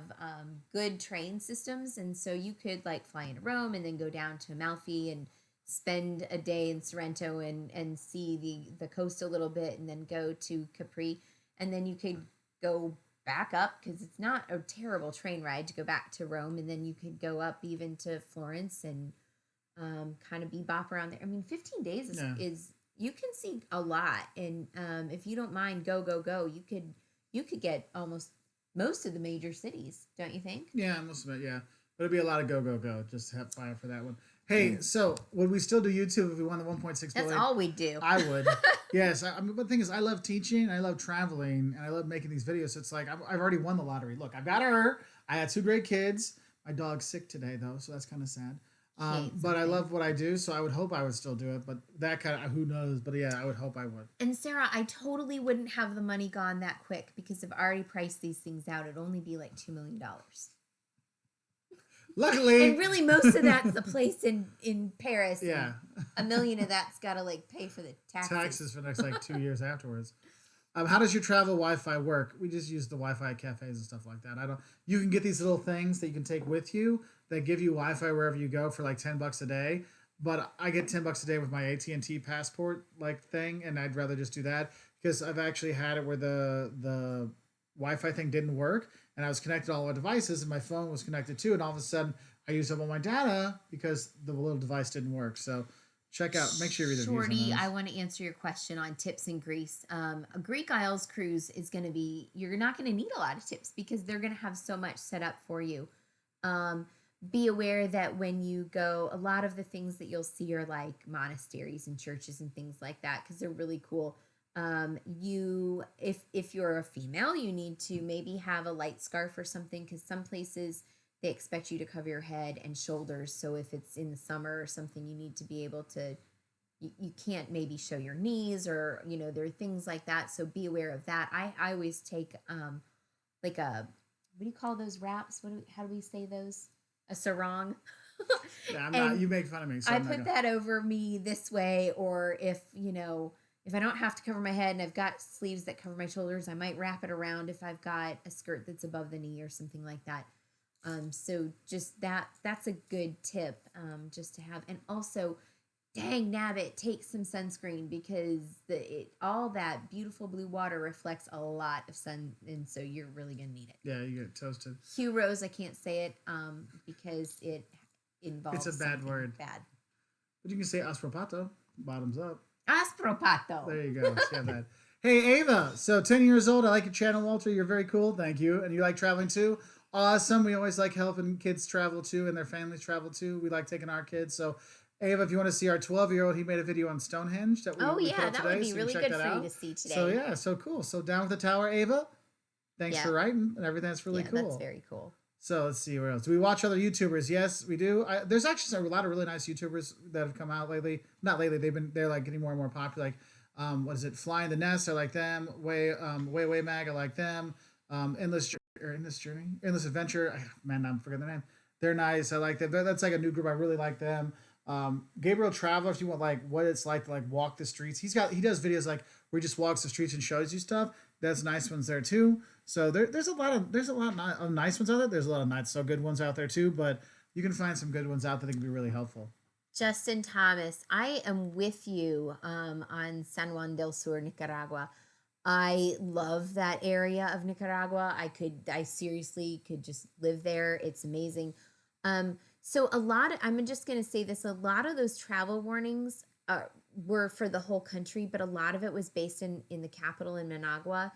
good train systems, and so you could like fly into Rome and then go down to Amalfi and spend a day in Sorrento and see the coast a little bit, and then go to Capri, and then you could go back up because it's not a terrible train ride to go back to Rome, and then you could go up even to Florence and kind of bebop around there. I mean, 15 days Yeah. is you can see a lot, and if you don't mind, go. You could get almost most of the major cities, don't you think? Yeah, most of it, yeah. But it'd be a lot of go. Just have fire for that one. Hey, so would we still do YouTube if we won the 1.6 That's billion? all we do. I would. Yes. I mean, but the thing is, I love teaching, I love traveling, and I love making these videos. So it's like I've already won the lottery. Look, I've got her. I had two great kids. My dog's sick today, though, so that's kind of sad. But I love what I do, so I would hope I would still do it. But that kind of who knows? But yeah, I would hope I would. And Sarah, I totally wouldn't have the money gone that quick because I've already priced these things out. It'd only be like $2 million. Luckily, and really, most of that's the place in Paris. Yeah, $1 million of that's got to like pay for the taxes for the next like 2 years afterwards. How does your travel Wi-Fi work? We just use the Wi-Fi cafes and stuff like that. I don't. You can get these little things that you can take with you that give you Wi-Fi wherever you go for like $10 a day. But I get $10 a day with my AT&T passport like thing, and I'd rather just do that because I've actually had it where the Wi-Fi thing didn't work, and I was connected to all my devices, and my phone was connected too, and all of a sudden I used up all my data because the little device didn't work. So check out, make sure you read the reviews on Shorty, those. I want to answer your question on tips in Greece. A Greek Isles cruise is going to be, you're not going to need a lot of tips because they're going to have so much set up for you. Be aware that when you go, a lot of the things that you'll see are like monasteries and churches and things like that because they're really cool. If you're a female, you need to maybe have a light scarf or something because some places they expect you to cover your head and shoulders. So if it's in the summer or something, you need to be able to, you can't maybe show your knees or, there are things like that. So be aware of that. I always take like a, what do you call those wraps? How do we say those? A sarong. Yeah, I'm not. You make fun of me. So I put that over me this way, or if I don't have to cover my head and I've got sleeves that cover my shoulders, I might wrap it around if I've got a skirt that's above the knee or something like that. So just that's a good tip, just to have. And also, dang nabbit, take some sunscreen because all that beautiful blue water reflects a lot of sun, and so you're really gonna need it. Yeah, you get toasted. Hugh Rose, I can't say it because it involves. It's a bad word. Bad. But you can say aspropato, bottoms up. Aspropato. There you go. See that. Hey Ava, so 10 years old. I like your channel, Walter. You're very cool. Thank you. And you like traveling too. Awesome. We always like helping kids travel too, and their families travel too. We like taking our kids. So Ava, if you want to see our 12-year-old, he made a video on Stonehenge that we put up that today, would be so really check good that for out. you to see today. So yeah, so cool. So down with the tower, Ava. Thanks for writing and everything. That's really cool. That's very cool. So let's see where else. Do we watch other YouTubers? Yes, we do. There's actually a lot of really nice YouTubers that have come out lately. Not lately. They're like getting more and more popular. Like what is it? Flying the Nest. I like them. Way Mag. I like them. Endless Adventure. Man, I'm forgetting the name. They're nice. I like them. That's like a new group. I really like them. Gabriel Traveler, if you want like what it's like to like walk the streets, he does videos like where he just walks the streets and shows you stuff. There's nice ones there too. So there's a lot of nice ones out there. There's a lot of not so good ones out there too, but you can find some good ones out there that can be really helpful. Justin Thomas, I am with you on San Juan del Sur, Nicaragua. I love that area of Nicaragua. I seriously could just live there. It's amazing. So I'm just going to say this, a lot of those travel warnings were for the whole country, but a lot of it was based in the capital in Managua.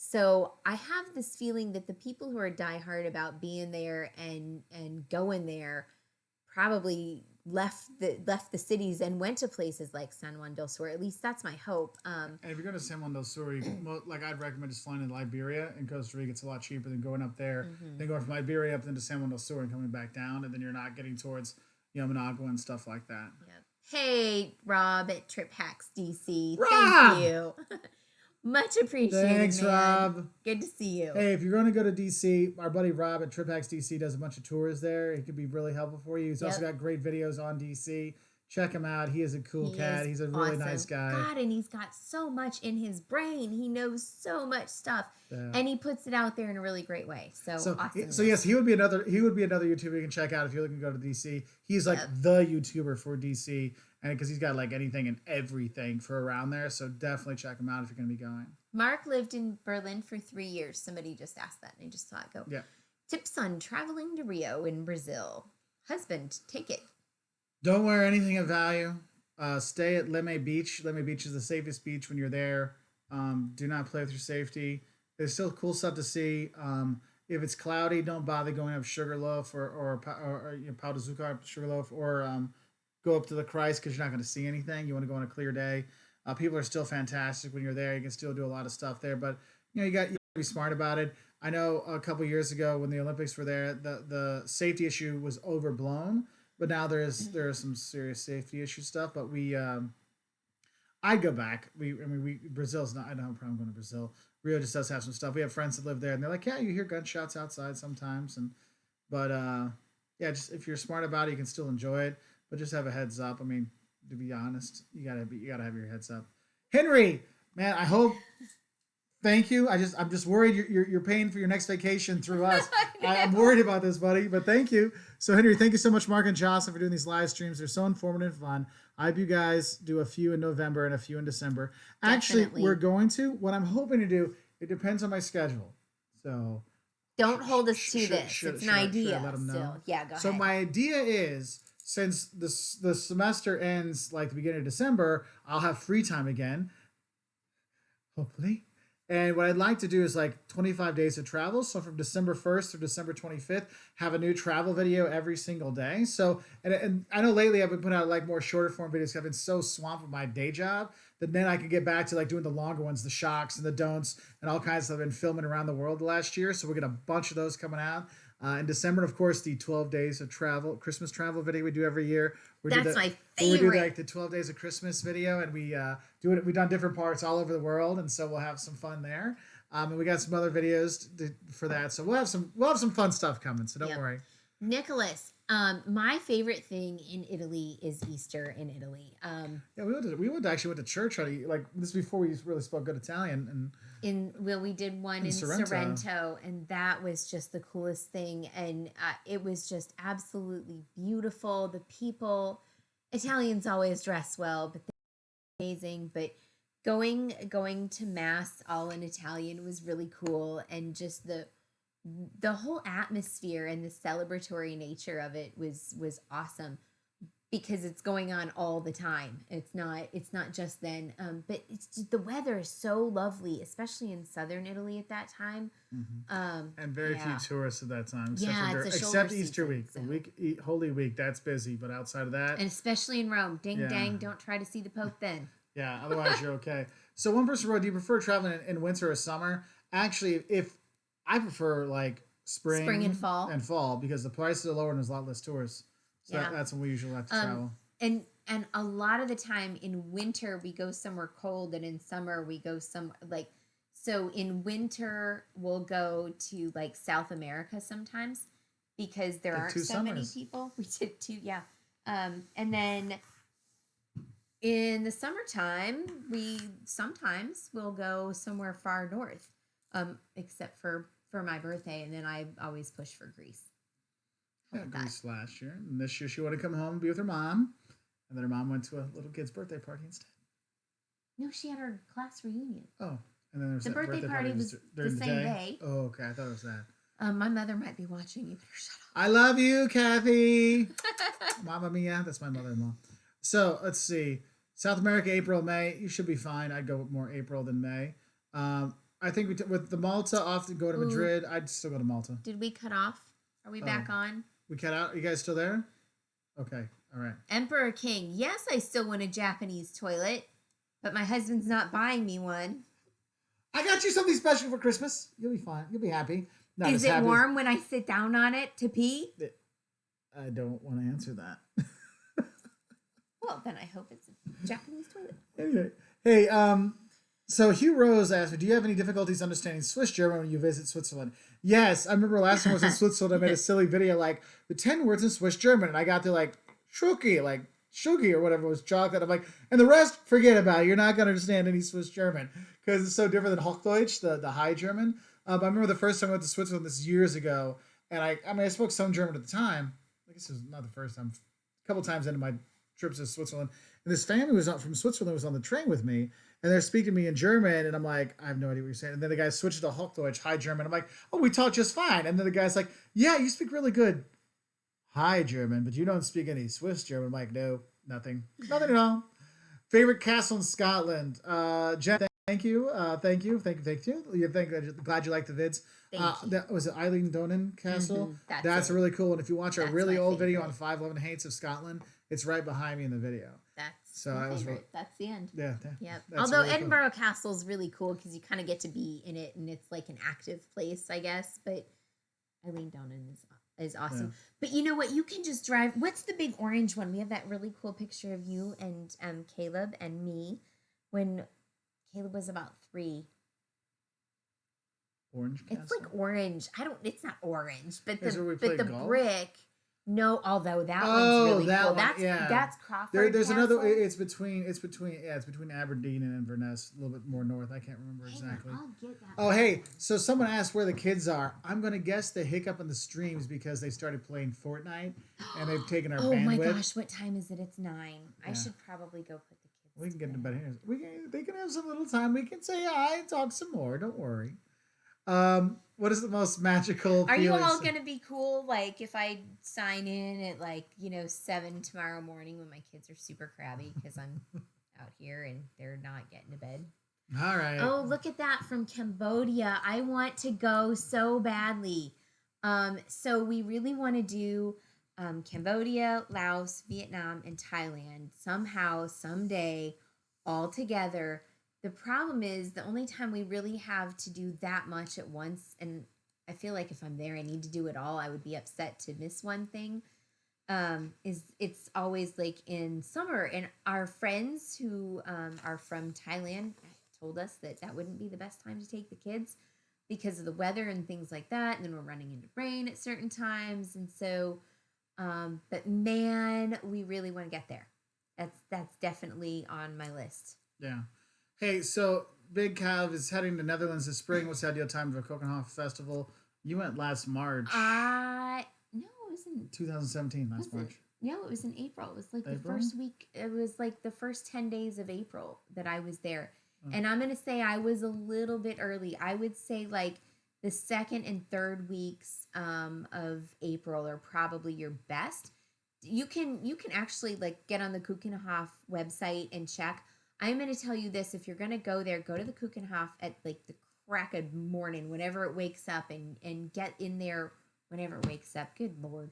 So I have this feeling that the people who are diehard about being there and going there probably left the cities and went to places like San Juan del Sur. At least that's my hope. And if you're going to San Juan del Sur, like I'd recommend just flying to Liberia and Costa Rica. It's a lot cheaper than going up there. Then going from Liberia up into San Juan del Sur and coming back down, and then you're not getting towards Managua and stuff like that. Yep. Hey, Rob at Trip Hacks DC. Rob! Thank you. Much appreciated. Thanks, man. Rob. Good to see you. Hey, if you're going to go to DC, our buddy Rob at Trip Hacks DC does a bunch of tours there. He could be really helpful for you. He's also got great videos on DC. Check him out. He is a cool cat. He's a really nice guy. God, and he's got so much in his brain. He knows so much stuff, and he puts it out there in a really great way. So awesome. So yes, he would be another YouTuber you can check out if you're looking to go to DC. He's like the YouTuber for DC, and because he's got like anything and everything for around there. So definitely check him out if you're going to be going. Mark lived in Berlin for 3 years. Somebody just asked that, and I just saw it go. Yeah. Tips on traveling to Rio in Brazil. Husband, take it. Don't wear anything of value. Stay at Leme Beach. Leme Beach is the safest beach when you're there. Do not play with your safety. There's still cool stuff to see. If it's cloudy, don't bother going up Sugarloaf or you know, Pau de Zucar, Sugarloaf, or go up to the Christ because you're not going to see anything. You want to go on a clear day. People are still fantastic when you're there. You can still do a lot of stuff there, but you got to be smart about it. I know a couple years ago when the Olympics were there, the safety issue was overblown, but now there is some serious safety issue stuff. But I'd go back. We Brazil's not. I don't have a problem going to Brazil. Rio just does have some stuff. We have friends that live there, and they're like, yeah, you hear gunshots outside sometimes, but yeah, just if you're smart about it, you can still enjoy it, but just have a heads up. I mean, to be honest, you gotta have your heads up. Henry, man, I hope. Thank you. I'm just worried you're paying for your next vacation through us. I'm worried about this, buddy. But thank you. So Henry, thank you so much, Mark and Jocelyn, for doing these live streams. They're so informative and fun. I hope you guys do a few in November and a few in December. Actually, Definitely. we're going to. What I'm hoping to do. It depends on my schedule. So Don't hold us to this. It's an idea. I let them know? Still. Yeah, go So ahead. my idea is, since the semester ends like the beginning of December, I'll have free time again. Hopefully. And what I'd like to do is like 25 days of travel. So from December 1st through December 25th, have a new travel video every single day. So, and I know lately I've been putting out like more shorter form videos because I've been so swamped with my day job that then I can get back to like doing the longer ones, the shocks and the don'ts and all kinds of stuff I've been filming around the world the last year. So we'll get a bunch of those coming out. In December, of course, the 12 days of travel, Christmas travel video we do every year. That's my We do favorite. like the 12 days of Christmas video, and we do it. We've done different parts all over the world, and so we'll have some fun there. And we got some other videos for that, so we'll have some fun stuff coming. So don't Yep. worry. Nicholas, my favorite thing in Italy is Easter in Italy. Yeah, actually went to church on like this before we really spoke good Italian, We did one In in Sorrento. Sorrento, and that was just the coolest thing. And it was just absolutely beautiful. The people, Italians always dress well, but they're amazing. But going to mass all in Italian was really cool, and just the whole atmosphere and the celebratory nature of it was awesome because it's going on all the time. It's not just then. But it's just, the weather is so lovely, especially in southern Italy at that time. and very Yeah. few tourists at that time. Yeah, it's a except shoulder Easter season, week, so. the week Holy Week. That's busy, but outside of that, And especially in Rome. Ding Yeah. dang, don't try to see the Pope then. yeah. Otherwise, you're okay. So one person wrote, "Do you prefer traveling in winter or summer?" Actually, if I prefer like Spring and fall. because the prices are lower and there's a lot less tourists. So Yeah. that's when we usually have to travel. And a lot of the time in winter we go somewhere cold, and in summer we go some like, so in winter we'll go to like South America sometimes because there Did aren't 2 so many summers. people. We did two, yeah. And then in the summertime we sometimes will go somewhere far north, except for my birthday, and then I always push for Greece. Yeah, Love that. Greece last year, and this year she wanted to come home and be with her mom, and then her mom went to a little kid's birthday party instead. No, she had her class reunion. Oh, and then there's The that birthday party was during the same day. Oh, okay, I thought it was that. My mother might be watching. You better shut I love you, Kathy. up. Mama Mia, that's my mother-in-law. So let's see. South America, April, May. You should be fine. I'd go with more April than May. I think with the Malta off to go to Ooh. Madrid. I'd still go to Malta. Did we cut off? Are we back Oh. on? We cut out. You guys still there? Okay. All right. Emperor King. Yes, I still want a Japanese toilet, but my husband's not buying me one. I got you something special for Christmas. You'll be fine. You'll be happy. Not Is as it happy as- warm when I sit down on it to pee? I don't want to answer that. Well, then I hope it's a Japanese toilet. Anyway, hey, so Hugh Rose asked me, "Do you have any difficulties understanding Swiss German when you visit Switzerland?" Yes, I remember last time I was in Switzerland, I made a silly video like the 10 words in Swiss German, and I got to like shuki or whatever was chocolate. I'm like, and the rest, forget about it. You're not gonna understand any Swiss German because it's so different than Hochdeutsch, the High German. I remember the first time I went to Switzerland this years ago, and I spoke some German at the time. I guess it was not the first time. A couple times into my trips to Switzerland, and this family was from Switzerland was on the train with me, and they're speaking to me in German, and I'm like, I have no idea what you're saying. And then the guy switched to Hochdeutsch, High German. I'm like, oh, we talk just fine. And then the guy's like, yeah, you speak really good High German, but you don't speak any Swiss German. I'm like, no, nothing. Nothing at all. Favorite castle in Scotland? Jen, thank you. Thank you. Glad you like the vids. Thank you. That was it Eileen Donan Castle. That's It. really cool. And if you watch a That's really my old video favorite. on 511 Hates of Scotland, it's right behind me in the video. That's So my I was favorite. really, That's the end. yeah. Yep. That's Although really cool. Edinburgh Castle is really cool because you kind of get to be in it, and it's like an active place, I guess. But Eileen Donan is awesome. Yeah. But you know what? You can just drive. What's the big orange one? We have that really cool picture of you and Caleb and me when Caleb was about 3. Orange Castle. It's like orange. I don't. It's not orange, but Is where we the played golf? brick. No, although that Oh, one's really that cool. one, That's yeah. that's Crawford. There's Castle. another. It's between Aberdeen and Inverness, a little bit more north. I can't remember Hang exactly. on, I'll get that. Oh, hey, so someone asked where the kids are. I'm going to guess the hiccup in the streams because they started playing Fortnite and they've taken our Oh bandwidth. my gosh, what time is it? It's 9. I Yeah. should probably go put the kids. We can get to in bed. bed here. They can have some little time. We can say hi and talk some more. Don't worry. What is the most magical Are you feeling? all gonna be cool? Like if I sign in at 7 tomorrow morning when my kids are super crabby because I'm out here and they're not getting to bed. All right. Oh, look at that from Cambodia. I want to go so badly. So we really want to do Cambodia, Laos, Vietnam, and Thailand somehow, someday, all together. The problem is the only time we really have to do that much at once, and I feel like if I'm there, I need to do it all. I would be upset to miss one thing. Is it's always like in summer, and our friends who are from Thailand told us that that wouldn't be the best time to take the kids because of the weather and things like that. And then we're running into rain at certain times, and so. But man, we really want to get there. That's definitely on my list. Yeah. Hey, so Big Cav is heading to Netherlands this spring. What's the ideal time for a Copenhagen Festival? You went last March. No, it was in 2017, last March. No, it was in April. It was like the April? first week. It was like the first 10 days of April that I was there. Oh. And I'm gonna say I was a little bit early. I would say like the second and third weeks of April are probably your best. You can actually like get on the Kuchenhof website and check. I'm going to tell you this: if you're going to go there, go to the Kuchenhof at like the crack of morning, whenever it wakes up, and get in there whenever it wakes up. Good Lord,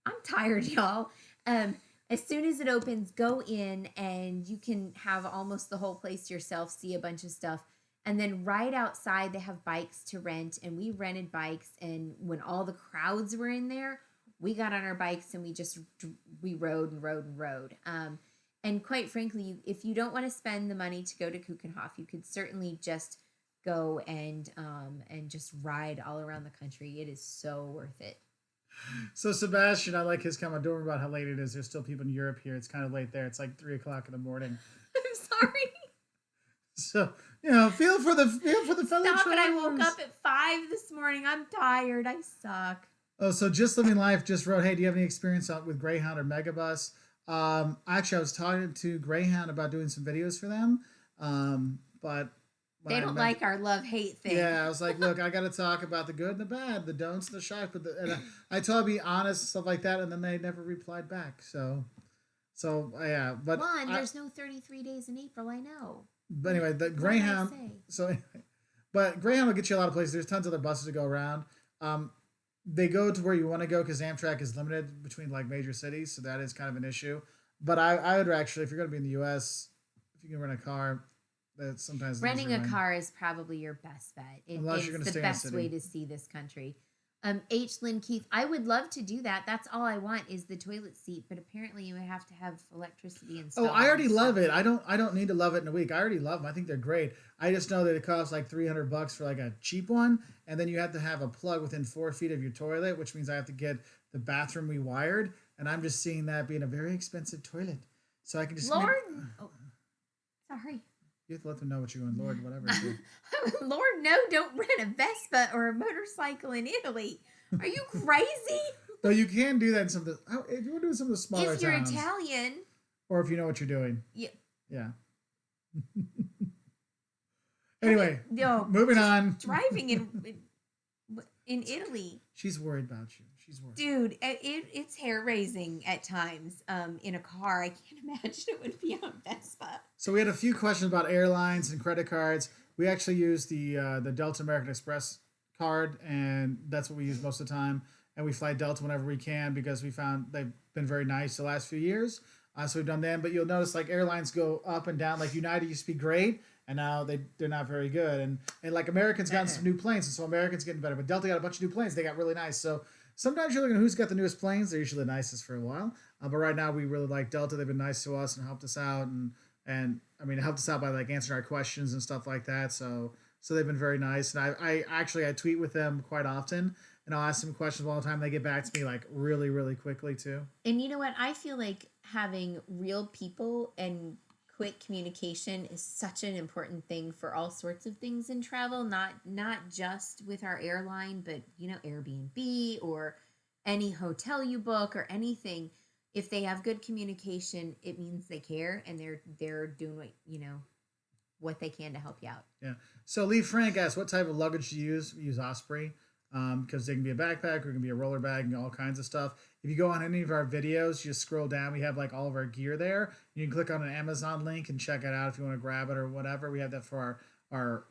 I'm tired, y'all. As soon as it opens, go in and you can have almost the whole place to yourself, see a bunch of stuff. And then right outside, they have bikes to rent, and we rented bikes. And when all the crowds were in there, we got on our bikes and we rode and rode and rode. And quite frankly, if you don't want to spend the money to go to Kuchenhof, you could certainly just go and just ride all around the country. It is so worth it. So Sebastian, I like his comment. Don't worry about how late it is. There's still people in Europe here. It's kind of late there. It's like 3:00 in the morning. I'm sorry. So feel for the fellow Stop it! I travelers. woke up at 5 this morning. I'm tired. I suck. Oh, so Just Living Life just wrote, hey, do you have any experience with Greyhound or Megabus? Actually, I was talking to Greyhound about doing some videos for them, but They don't like our love-hate thing. Yeah, I was like, look, I got to talk about the good and the bad, the don'ts and the shocks, and I told them to be honest, stuff like that, and then they never replied back. So yeah, but One, there's no 33 days in April. I know. But anyway, the What did I Greyhound. say? So, anyway, but Greyhound will get you a lot of places. There's tons of other buses to go around. They go to where you want to go because Amtrak is limited between like major cities, so that is kind of an issue. But I would actually, if you're going to be in the U.S., if you can rent a car, that sometimes the Renting easier a way. car is probably your best bet. Unless It's you're gonna the stay in the best city. way to see this country. H. Lynn Keith, I would love to do that. That's all I want is the toilet seat, but apparently you would have to have electricity installed. Oh, I already and love stuff. it. I don't need to love it in a week. I already love them. I think they're great. I just know that it costs like $300 for like a cheap one, and then you have to have a plug within 4 feet of your toilet, which means I have to get the bathroom rewired, and I'm just seeing that being a very expensive toilet. So I can just Lord, oh, sorry. you have to let them know what you're going, Lord, whatever. Lord, no, don't rent a Vespa or a motorcycle in Italy. Are you crazy? No, you can do that in some of the. If you want to do some of the smaller If you're towns, Italian, or if you know what you're doing. yeah. Yeah. Anyway, No, moving on. driving in In Italy, She's worried about you. She's worried. dude, it's hair raising at times. In a car, I can't imagine it would be on Vespa. So we had a few questions about airlines and credit cards. We actually use the Delta American Express card, and that's what we use most of the time. And we fly Delta whenever we can because we found they've been very nice the last few years. So we've done them, but you'll notice like airlines go up and down. Like United used to be great, and now they're not very good. And like Americans gotten some new planes, and so Americans getting better. But Delta got a bunch of new planes. They got really nice. So sometimes you're looking at who's got the newest planes. They're usually the nicest for a while. But right now we really like Delta. They've been nice to us and helped us out, and I mean it helped us out by like answering our questions and stuff like that. So they've been very nice. And I tweet with them quite often, and I'll ask them questions all the time. They get back to me like really really quickly too. And you know what? I feel like having real people and quick communication is such an important thing for all sorts of things in travel, not just with our airline, but Airbnb or any hotel you book or anything. If they have good communication, it means they care and they're doing what they can to help you out. Yeah. So Lee Frank asked, what type of luggage do you use? We use Osprey because they can be a backpack or it can be a roller bag and all kinds of stuff. If you go on any of our videos, you just scroll down. We have like all of our gear there. You can click on an Amazon link and check it out if you want to grab it or whatever. We have that for our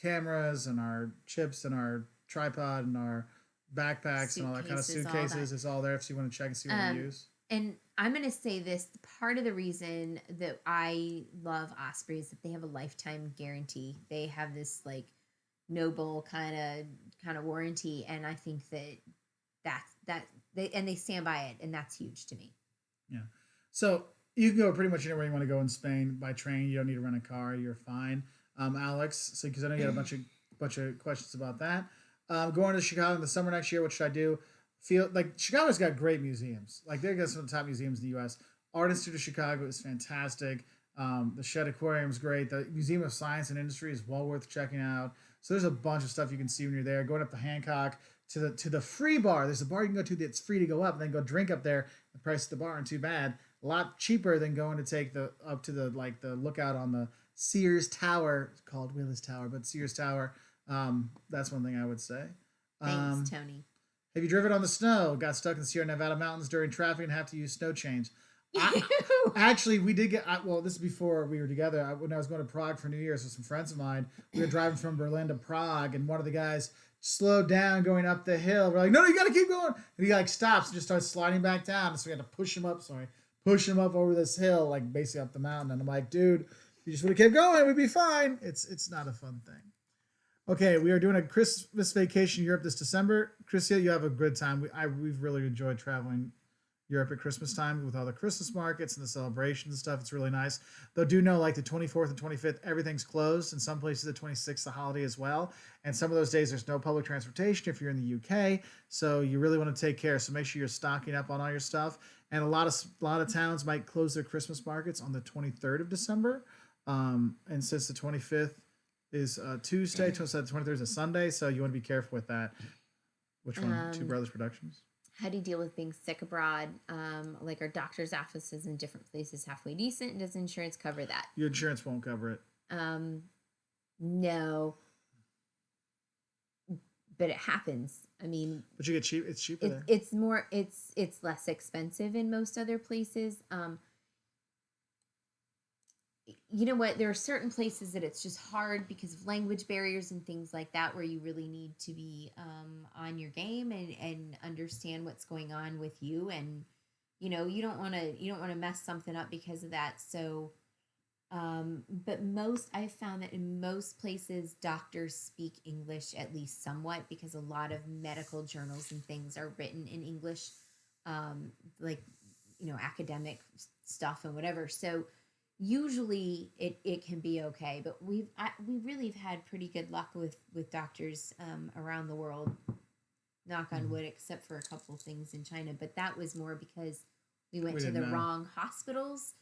cameras and our chips and our tripod and our backpacks and all that kind of suitcases. It's all there if you want to check and see what we use. And I'm going to say this, part of the reason that I love Osprey is that they have a lifetime guarantee. They have this like noble kind of warranty, and I think that they stand by it, and that's huge to me. Yeah. So you can go pretty much anywhere you want to go in Spain by train. You don't need to rent a car. You're fine. Alex, so because I know you had a bunch of questions about that. Going to Chicago in the summer next year, what should I do? Feel like Chicago's got great museums. Like they've got some of the top museums in the U.S. Art Institute of Chicago is fantastic. The Shedd Aquarium is great. The Museum of Science and Industry is well worth checking out. So there's a bunch of stuff you can see when you're there. Going up to Hancock to the free bar. There's a bar you can go to that's free to go up and then go drink up there. The price of the bar aren't too bad. A lot cheaper than going to take up to the lookout on the Sears Tower. It's called Willis Tower, but Sears Tower. That's one thing I would say. Thanks, Tony. Have you driven on the snow? Got stuck in the Sierra Nevada mountains during traffic and have to use snow chains? Actually, we did get. This is before we were together. When I was going to Prague for New Year's with some friends of mine, we were driving from Berlin to Prague, and one of the guys slowed down going up the hill. We're like, "No, you got to keep going!" And he like stops and just starts sliding back down. And so we had to push him up. Push him up over this hill, like basically up the mountain. And I'm like, "Dude, you just would have kept going, we'd be fine." It's not a fun thing. Okay, we are doing a Christmas vacation in Europe this December. Christia, you have a good time. We've really enjoyed traveling Europe at Christmas time with all the Christmas markets and the celebrations and stuff. It's really nice. Though do know like the 24th and 25th, everything's closed. In some places, the 26th, the holiday as well. And some of those days, there's no public transportation if you're in the UK. So you really want to take care. So make sure you're stocking up on all your stuff. And a lot of towns might close their Christmas markets on the 23rd of December. And since the 25th is Tuesday, so the 23rd is a Sunday. So you want to be careful with that. Which one? Two Brothers Productions? How do you deal with being sick abroad? Like our doctor's offices in different places halfway decent? Does insurance cover that? Your insurance won't cover it. No. But it happens. I mean, but you get cheap. It's cheaper there. It's more. It's less expensive in most other places. You know what? There are certain places that it's just hard because of language barriers and things like that, where you really need to be on your game and understand what's going on with you, and you don't want to mess something up because of that. So, but I've found that in most places, doctors speak English at least somewhat because a lot of medical journals and things are written in English, like academic stuff and whatever. So. Usually it can be okay, but we really have had pretty good luck with doctors around the world, knock on wood, except for a couple things in China. But that was more because we went to the wrong hospitals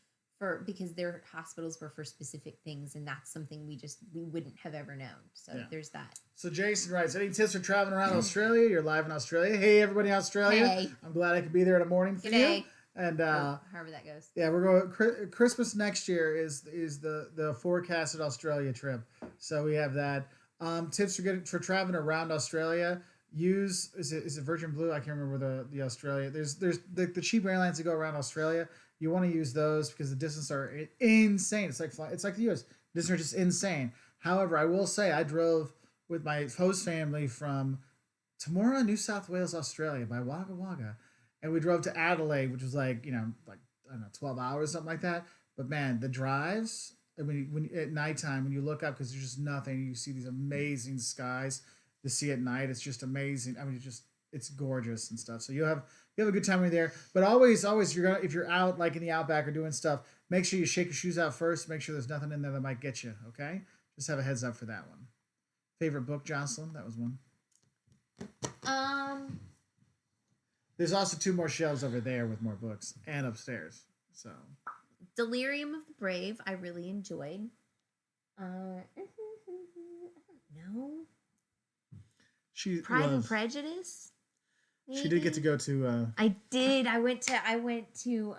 because their hospitals were for specific things, and that's something we wouldn't have ever known. So there's that. So Jason writes, any tips for traveling around Australia? You're live in Australia. Hey everybody in Australia. Hey. I'm glad I could be there in the morning for you. And however that goes. Yeah, we're going. Christmas next year is the forecasted Australia trip. So we have that. Tips for traveling around Australia. Use is it Virgin Blue? I can't remember the Australia. There's the cheap airlines that go around Australia. You want to use those because the distances are insane. It's like the U.S. Distances are just insane. However, I will say I drove with my host family from Temora, New South Wales, Australia, by Wagga Wagga, and we drove to Adelaide, which was like like I don't know 12 hours something like that. But man, the drives. I mean, when at nighttime when you look up because there's just nothing, you see these amazing skies to see at night. It's just amazing. I mean, it's gorgeous and stuff. So you have a good time when you're there. But always if you're out like in the outback or doing stuff, make sure you shake your shoes out first. Make sure there's nothing in there that might get you. Okay, just have a heads up for that one. Favorite book, Jocelyn? That was one. There's also two more shelves over there with more books and upstairs. So Delirium of the Brave, I really enjoyed. I don't know. Pride and Prejudice. Maybe? She did get to go to. I did. I went to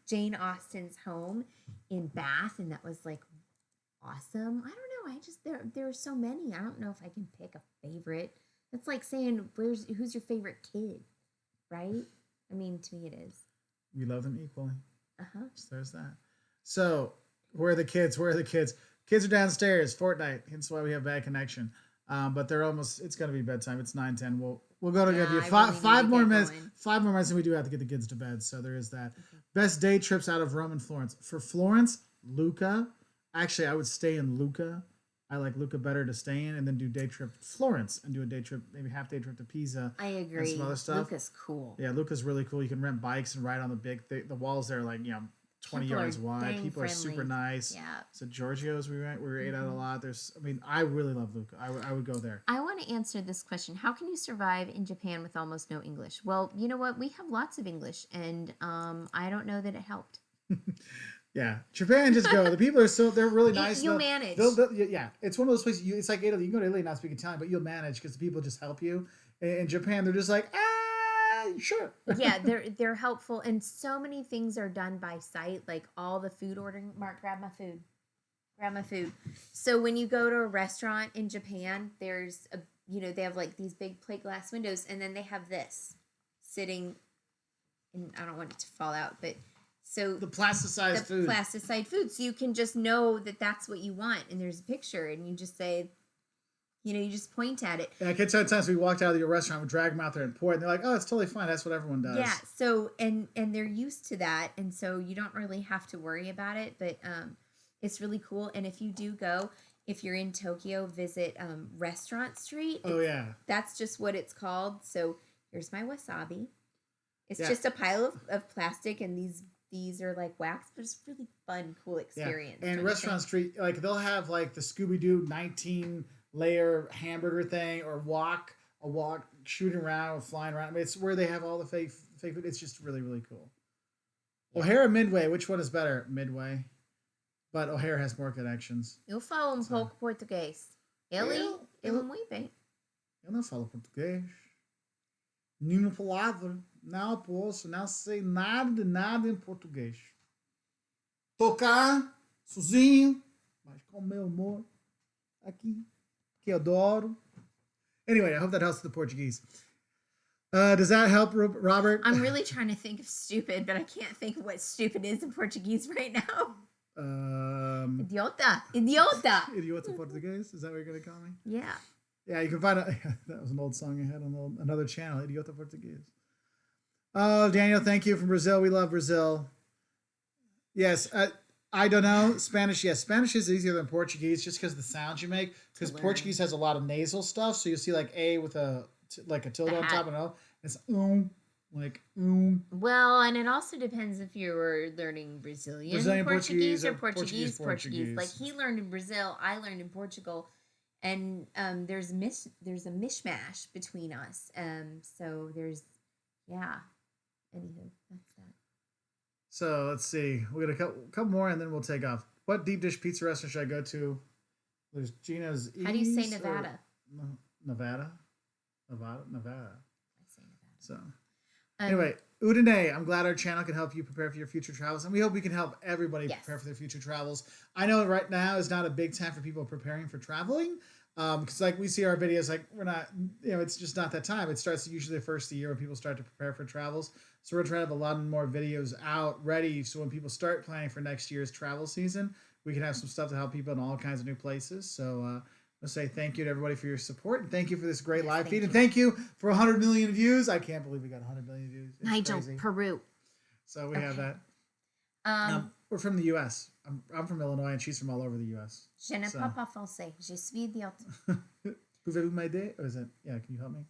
Jane Austen's home in Bath, and that was like awesome. I don't know. I just there are so many. I don't know if I can pick a favorite. That's like saying who's your favorite kid, right? I mean, to me, it is. We love them equally. So there's that. So where are the kids? Where are the kids? Kids are downstairs. Fortnite. Hence why we have bad connection. But they're almost. It's gonna be bedtime. It's 9:10. We'll go to give you five more minutes. Going. 5 more minutes, and we do have to get the kids to bed. So there is that. Okay. Best day trips out of Rome and Florence. For Florence, Lucca. Actually, I would stay in Lucca. I like Lucca better to stay in, and then do day trip to Florence and do a day trip, maybe half day trip to Pisa. I agree. And some other stuff. Lucca's cool. Yeah, Lucca's really cool. You can rent bikes and ride on the walls there are like 20 yards wide. People are super nice. Yeah. So Giorgio's we were ate out a lot. I really love Lucca. I would go there. I want to answer this question. How can you survive in Japan with almost no English? Well, you know what? We have lots of English, and I don't know that it helped. Yeah, Japan, just go. The people are they're really nice. You'll manage. Yeah, it's one of those places. It's like Italy. You can go to Italy and not speak Italian, but you'll manage because the people just help you. In Japan, they're just like, sure. Yeah, they're helpful, and so many things are done by sight. Like all the food ordering. Mark, grab my food. So when you go to a restaurant in Japan, there's they have like these big plate glass windows, and then they have this sitting. And I don't want it to fall out, but. So the plasticized food. So you can just know that that's what you want. And there's a picture and you just say, you just point at it. Yeah, I can tell you times we walked out of your restaurant, we drag them out there and pour it. And they're like, oh, it's totally fine. That's what everyone does. Yeah. So, and they're used to that. And so you don't really have to worry about it. But it's really cool. And if you do go, if you're in Tokyo, visit Restaurant Street. Oh, yeah. That's just what it's called. So here's my wasabi. It's just a pile of plastic and these are like wax, but it's really fun, cool experience. Yeah. And Restaurant Street, like they'll have like the Scooby-Doo 19-layer hamburger thing or a walk shooting around or flying around. I mean, it's where they have all the fake food. It's just really, really cool. Yeah. O'Hare, Midway, which one is better? Midway. But O'Hare has more connections. Eu falo pouco português. Ele muito bem. Eu não falo português. Nenhuma palavra. Não posso, não sei nada em português. Tocar sozinho, mas com meu amor aqui, que eu adoro. Anyway, I hope that helps with the Portuguese. Does that help, Robert? I'm really trying to think of stupid, but I can't think of what stupid is in Portuguese right now. Idiota. Idiota Português? Is that what you're going to call me? Yeah. Yeah, you can find that was an old song I had on another channel, Idiota Português. Oh, Daniel, thank you from Brazil. We love Brazil. Yes, I don't know. Spanish, yes. Spanish is easier than Portuguese just because of the sounds you make. Because Portuguese has a lot of nasal stuff. So you'll see like A with a tilde on top and O. It's like. Well, and it also depends if you were learning Brazilian Portuguese or Portuguese. Like he learned in Brazil, I learned in Portugal. And there's a mishmash between us. So there's, Anywho, that's that. So let's see. We got a couple more, and then we'll take off. What deep dish pizza restaurant should I go to? There's Gina's. How do you say Nevada? Nevada. I say Nevada. So, anyway, Udine. I'm glad our channel can help you prepare for your future travels, and we hope we can help everybody prepare for their future travels. I know right now is not a big time for people preparing for traveling, Because like we see our videos, like we're not, it's just not that time. It starts usually the first of the year when people start to prepare for travels. So we're trying to have a lot more videos out ready. So when people start planning for next year's travel season, we can have some stuff to help people in all kinds of new places. So I'll say thank you to everybody for your support, and thank you for this great live feed, and thank you for 100 million views. I can't believe we got 100 million views. It's Nigel, crazy. Peru. So we have that. We're from the U.S. I'm from Illinois, and she's from all over the U.S. Je ne parle pas français. Je suis idiote. Pouvez-vous m'aider? Or is it? Yeah, can you help me?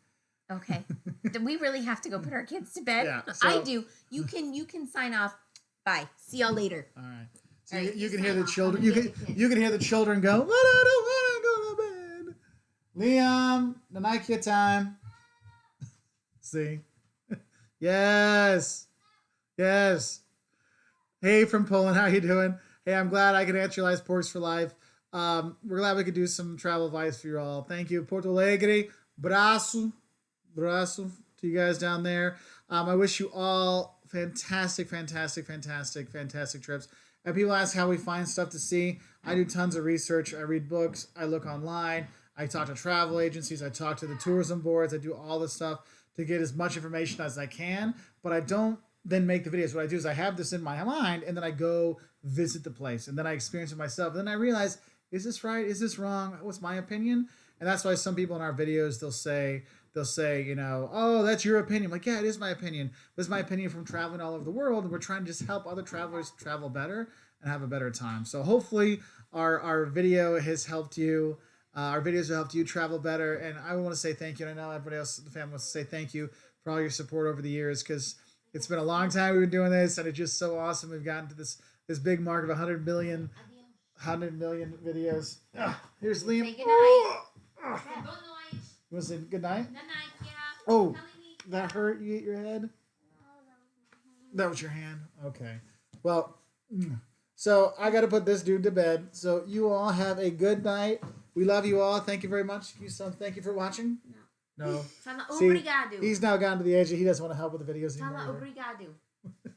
Okay. Do we really have to go put our kids to bed? Yeah, I do. You can sign off. Bye. See y'all later. All right. So All right, you can sign hear the off. children. I'm You gonna can get the you can hear the children go. But I don't want to go to bed. Liam, the night time. See. Yes. Yes. Hey, from Poland, how you doing? Hey, I'm glad I could answer your last porks for life. We're glad we could do some travel advice for you all. Thank you, Porto Alegre, braço to you guys down there. I wish you all fantastic trips. And people ask how we find stuff to see. I do tons of research. I read books. I look online. I talk to travel agencies. I talk to the tourism boards. I do all this stuff to get as much information as I can. But I don't then make the videos. What I do is I have this in my mind, and then I go visit the place, and then I experience it myself. And then I realize, is this right? Is this wrong? What's my opinion? And that's why some people in our videos, they'll say, oh, that's your opinion. I'm like, yeah, it is my opinion. But it's my opinion from traveling all over the world, and we're trying to just help other travelers travel better and have a better time. So hopefully our video has helped you. Our videos have helped you travel better. And I want to say thank you. And I know everybody else in the family wants to say thank you for all your support over the years, because it's been a long time we've been doing this, and it's just so awesome. We've gotten to this big mark of 100 million videos. Here's Liam. Say good night. You want to say good night? Good night, yeah. Oh, that hurt? You hit your head? That was your hand? Okay. Well, so I got to put this dude to bed. So you all have a good night. We love you all. Thank you very much. Thank you for watching. No. Fala See, obrigado. he's now gotten to the age that he doesn't want to help with the videos Fala anymore. obrigado.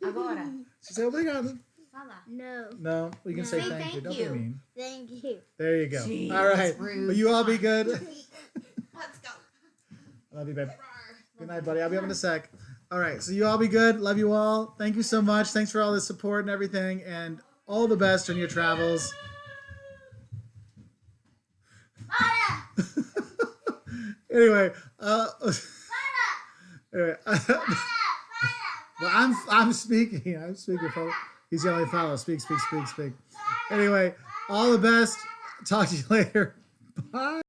Agora. She said obrigado. Fala. No, we can say Say thank you. thank Don't you. be mean. Thank you. There you go. Jeez, all right. rude. Well, you all be good. Let's go. I love you, babe. Good night, buddy. I'll be up in a sec. All right. So you all be good. Love you all. Thank you so much. Thanks for all the support and everything. And all the best on your travels. Anyway, anyway, well, I'm speaking. I'm speaking. He's yelling, "Follow! Speak! Speak! Speak! Speak!" Anyway, all the best. Talk to you later. Bye.